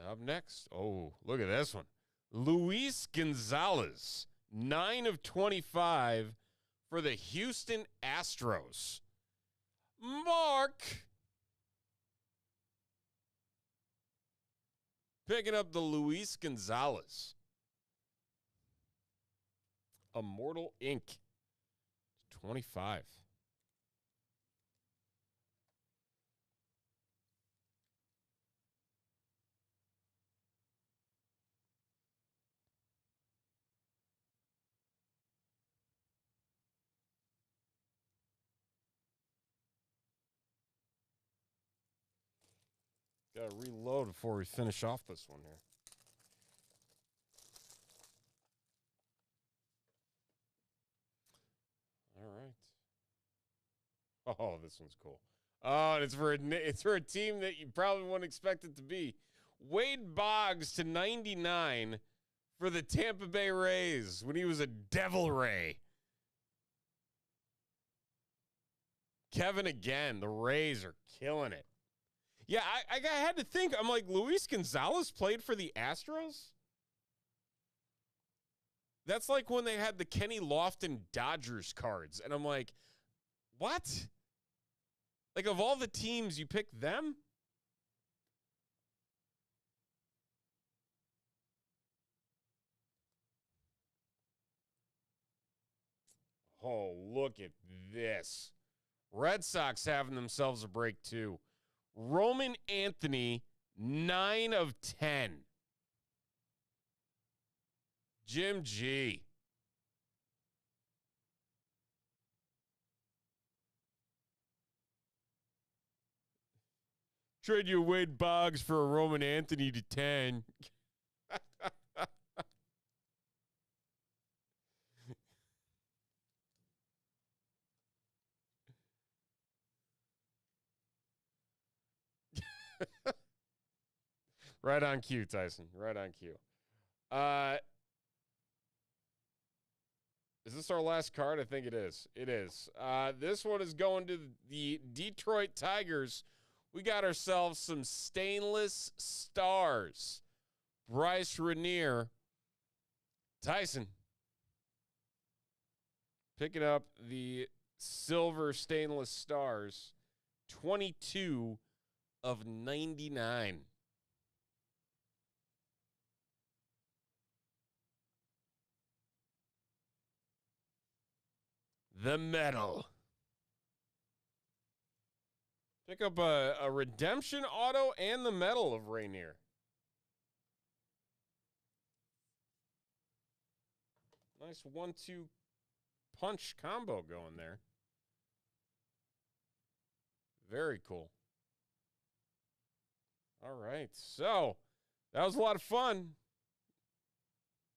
Up next, oh, look at this one. Luis Gonzalez, 9 of 25 for the Houston Astros. Mark picking up the Luis Gonzalez. Immortal Ink, 25. Got to reload before we finish off this one here. All right. Oh, this one's cool. Oh, and it's for a team that you probably wouldn't expect it to be. Wade Boggs to 99 for the Tampa Bay Rays when he was a Devil Ray. Kevin again. The Rays are killing it. Yeah, I had to think. I'm like, Luis Gonzalez played for the Astros? That's like when they had the Kenny Lofton Dodgers cards. And I'm like, what? Like, of all the teams, you pick them? Oh, look at this. Red Sox having themselves a break, too. Roman Anthony, 9 of 10. Jim G. Trade your Wade Boggs for a Roman Anthony to 10. Right on cue, Tyson. Right on cue. Is this our last card? I think it is. It is. This one is going to the Detroit Tigers. We got ourselves some stainless stars. Bryce Rainier. Tyson. Picking up the silver stainless stars. 22 of 99. The medal. Pick up a redemption auto and the medal of Rainier. Nice 1-2 punch combo going there. Very cool. All right. So, that was a lot of fun.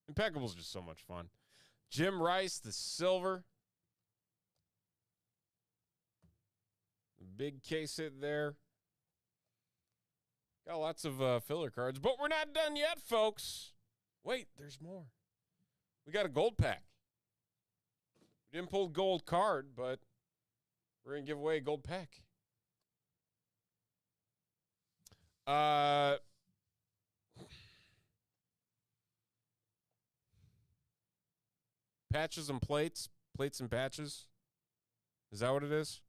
Impeccable's just so much fun. Jim Rice, the silver. Big case hit there. Got lots of filler cards, but we're not done yet, folks. Wait, there's more. We got a gold pack. We didn't pull a gold card, but we're going to give away a gold pack. Patches and plates. Plates and patches. Is that what it is?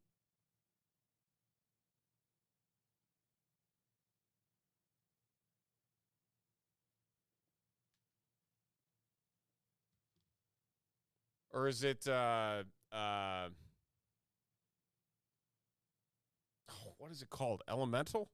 Or is it, what is it called? Elemental?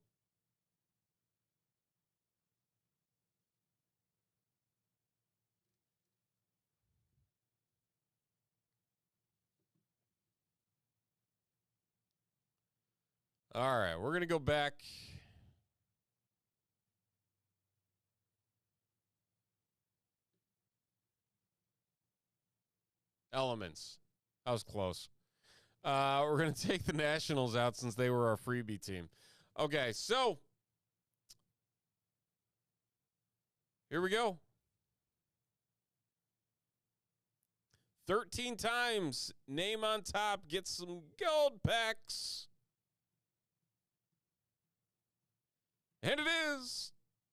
All right, we're going to go back. Elements. That was close. We're going to take the Nationals out since they were our freebie team. Okay, so here we go. 13 times. Name on top. Get some gold packs. And it is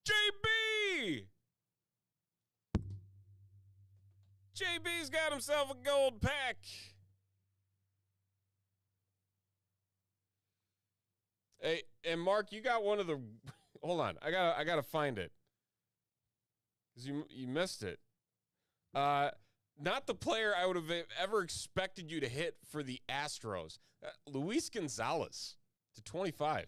JB. JB's got himself a gold pack. Hey, and Mark, you got one of the. Hold on, I gotta find it because you missed it. Not the player I would have ever expected you to hit for the Astros. Luis Gonzalez to 25.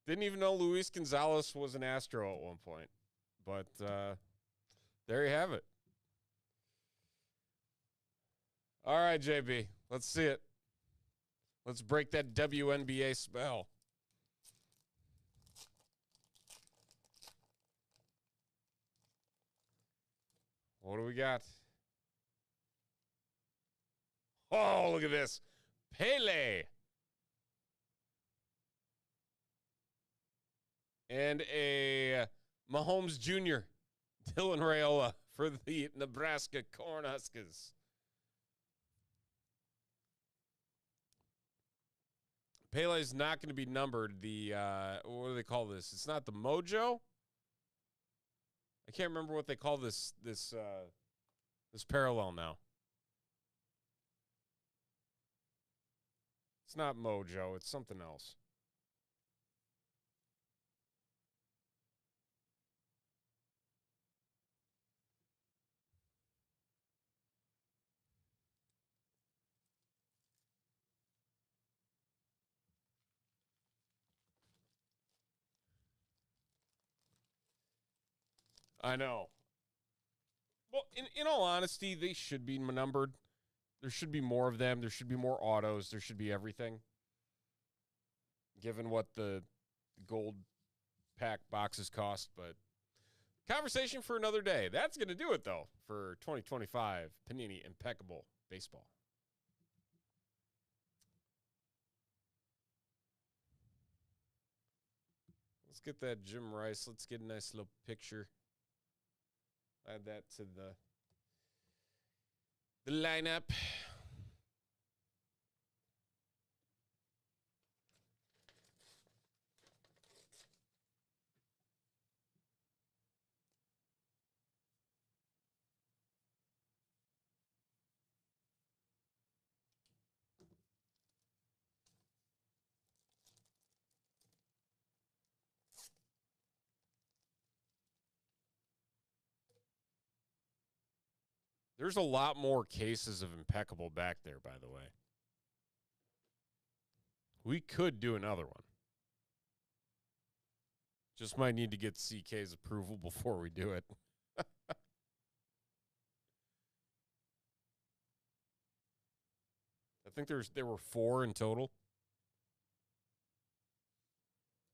Didn't even know Luis Gonzalez was an Astro at one point. But there you have it. All right, JB. Let's see it. Let's break that WNBA spell. What do we got? Oh, look at this. Pele. And a Mahomes Jr., Dylan Raiola for the Nebraska Cornhuskers. Pele's not going to be numbered. The what do they call this? It's not the Mojo. I can't remember what they call this parallel now. It's not Mojo. It's something else. I know. Well, in all honesty, they should be numbered. There should be more of them. There should be more autos. There should be everything. Given what the gold pack boxes cost, but conversation for another day. That's going to do it, though, for 2025 Panini Impeccable Baseball. Let's get that Jim Rice. Let's get a nice little picture. Add that to the lineup. There's a lot more cases of Impeccable back there, by the way. We could do another one. Just might need to get CK's approval before we do it. I think there were 4 in total.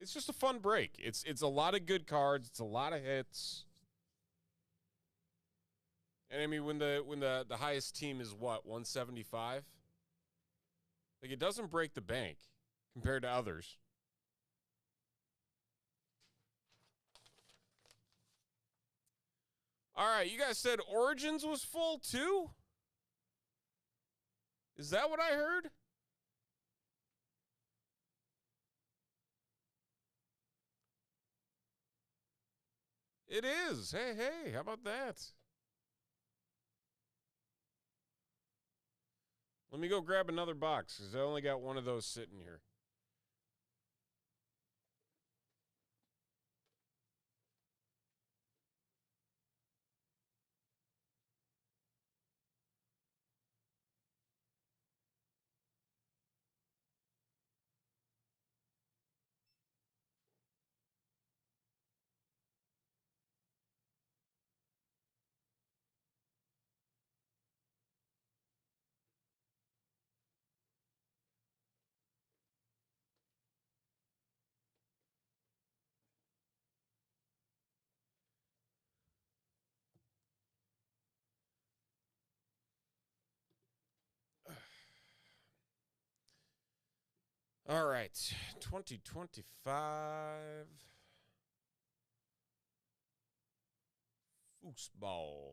It's just a fun break. It's a lot of good cards. It's a lot of hits. And I mean, when the highest team is what, 175? Like, it doesn't break the bank compared to others. All right, you guys said Origins was full too? Is that what I heard? It is. Hey, how about that? Let me go grab another box because I only got one of those sitting here. All right, 2025 foosball.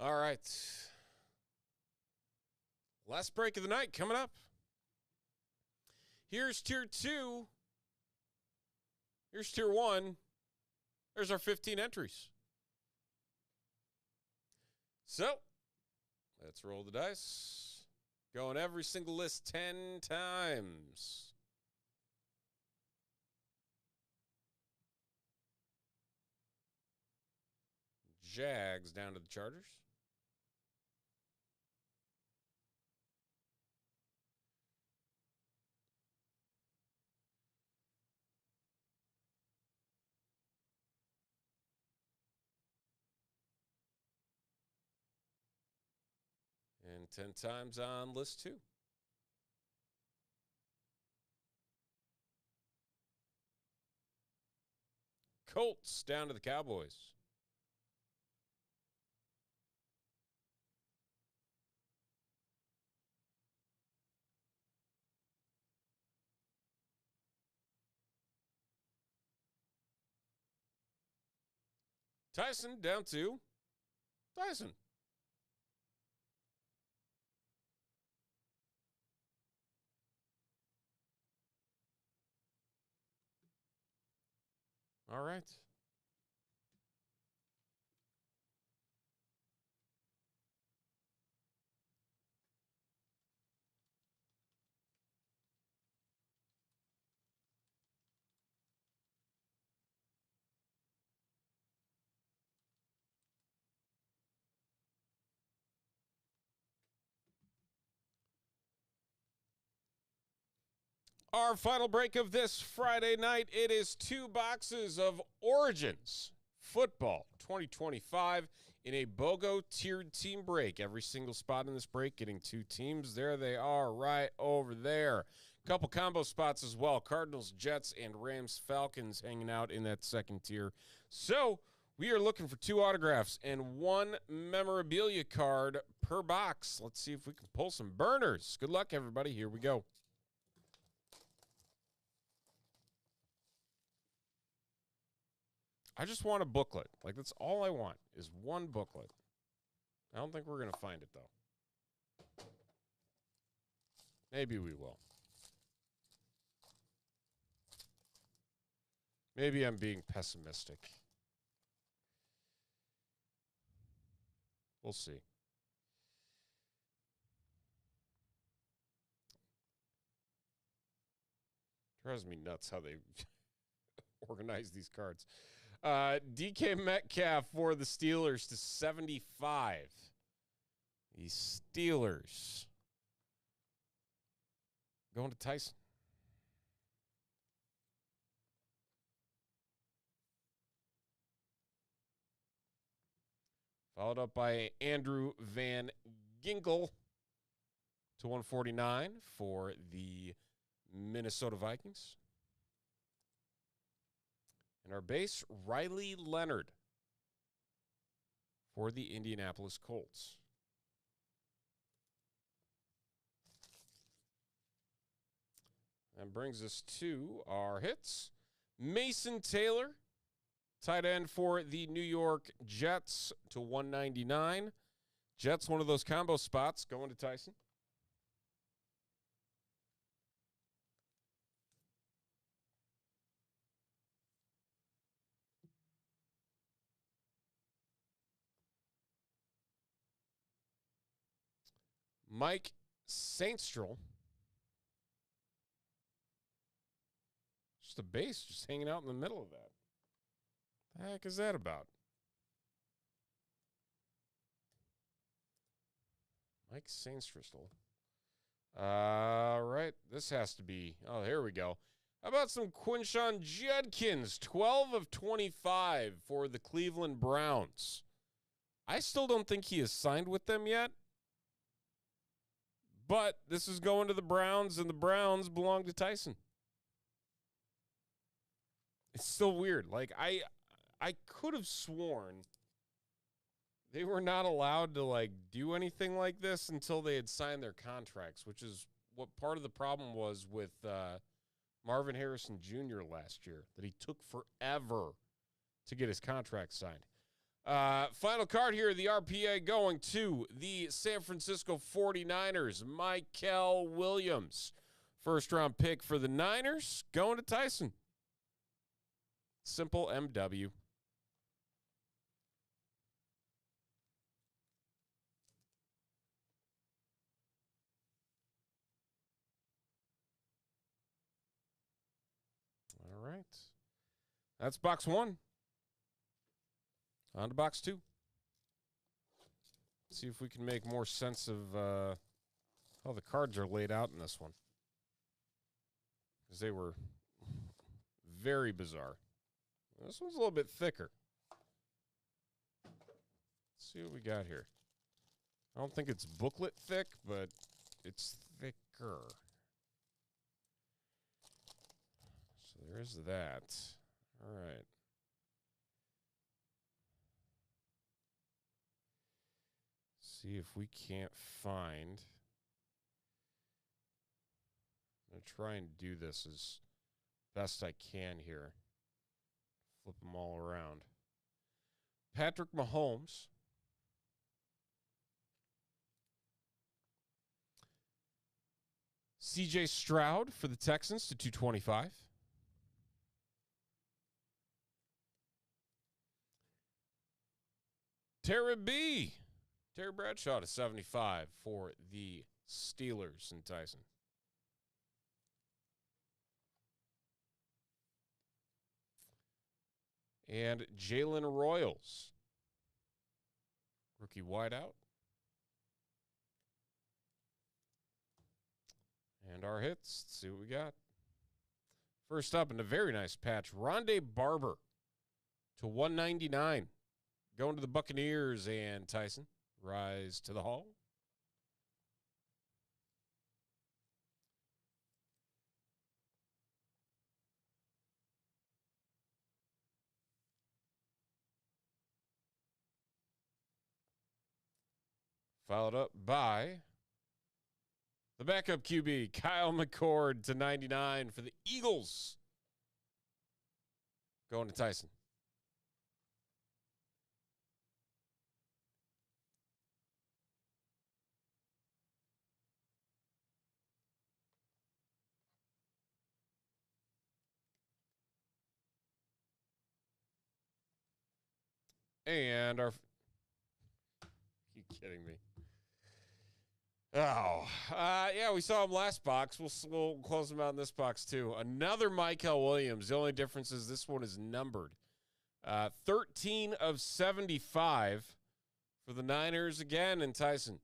All right. Last break of the night coming up. Here's tier 2. Here's tier 1. There's our 15 entries. So, let's roll the dice. Going every single list 10 times. Jags down to the Chargers. And 10 times on list 2. Colts down to the Cowboys. Tyson down to Tyson. All right. Our final break of this Friday night, it is 2 boxes of Origins Football 2025 in a BOGO tiered team break. Every single spot in this break getting 2 teams. There they are right over there. Couple combo spots as well. Cardinals, Jets, and Rams, Falcons hanging out in that second tier. So we are looking for 2 autographs and 1 memorabilia card per box. Let's see if we can pull some burners. Good luck, everybody. Here we go. I just want a booklet. Like, that's all I want is 1 booklet. I don't think we're going to find it, though. Maybe we will. Maybe I'm being pessimistic. We'll see. Drives me nuts how they organize these cards. DK Metcalf for the Steelers to 75. The Steelers. Going to Tyson. Followed up by Andrew Van Ginkel to 149 for the Minnesota Vikings. And our base, Riley Leonard for the Indianapolis Colts. That brings us to our hits. Mason Taylor, tight end for the New York Jets to 199. Jets, one of those combo spots, going to Tyson. Mike Sainstrel. Just a base just hanging out in the middle of that. The heck is that about? Mike Sainstrel. All right. This has to be. Oh, here we go. How about some Quinshon Judkins? 12 of 25 for the Cleveland Browns. I still don't think he has signed with them yet. But this is going to the Browns, and the Browns belong to Tyson. It's still weird. Like, I could have sworn they were not allowed to, like, do anything like this until they had signed their contracts, which is what part of the problem was with Marvin Harrison Jr. last year, that he took forever to get his contract signed. Final card here, the RPA going to the San Francisco 49ers, Michael Williams. First-round pick for the Niners, going to Tyson. Simple MW. All right. That's box 1. On to box 2. see if we can make more sense of how the cards are laid out in this one. Because they were very bizarre. This one's a little bit thicker. Let's see what we got here. I don't think it's booklet thick, but it's thicker. So there's that. All right. See if we can't find. I'm going to try and do this as best I can here. Flip them all around. Patrick Mahomes. C.J. Stroud for the Texans to 225. Terry Bradshaw to 75 for the Steelers and Tyson. And Jalen Royals, rookie wideout. And our hits, let's see what we got. First up in a very nice patch, Rondé Barber to 199. Going to the Buccaneers and Tyson. Rise to the hall. Followed up by the backup QB, Kyle McCord to 99 for the Eagles. Going to Tyson. And our... Are you kidding me? Oh, yeah, we saw him last box. We'll close him out in this box, too. Another Michael Williams. The only difference is this one is numbered. 13 of 75 for the Niners again, and Tyson.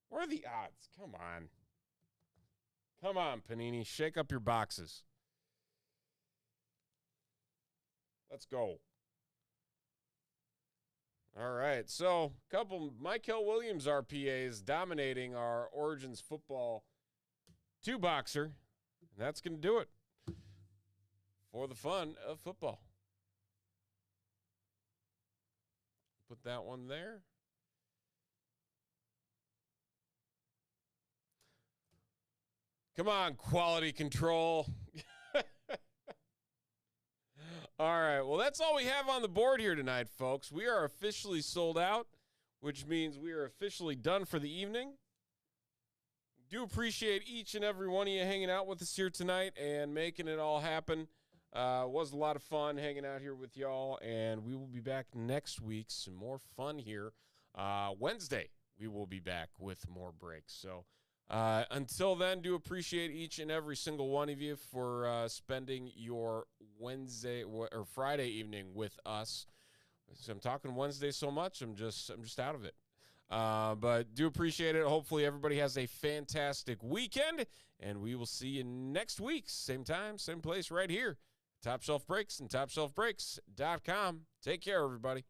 What are the odds? Come on. Come on, Panini. Shake up your boxes. Let's go. All right, so a couple Michael Williams RPAs dominating our Origins Football 2-boxer, and that's going to do it for the fun of football. Put that one there. Come on, quality control. All right, well, that's all we have on the board here tonight, folks. We are officially sold out, which means we are officially done for the evening. Do appreciate each and every one of you hanging out with us here tonight and making it all happen. Was a lot of fun hanging out here with y'all, and we will be back next week. Some more fun here. Wednesday, we will be back with more breaks. So until then, do appreciate each and every single one of you for spending your Wednesday or Friday evening with us. So I'm talking Wednesday so much, I'm just out of it. But do appreciate it. Hopefully everybody has a fantastic weekend, and we will see you next week. Same time, same place right here. Top Shelf Breaks and TopShelfBreaks.com. Take care, everybody.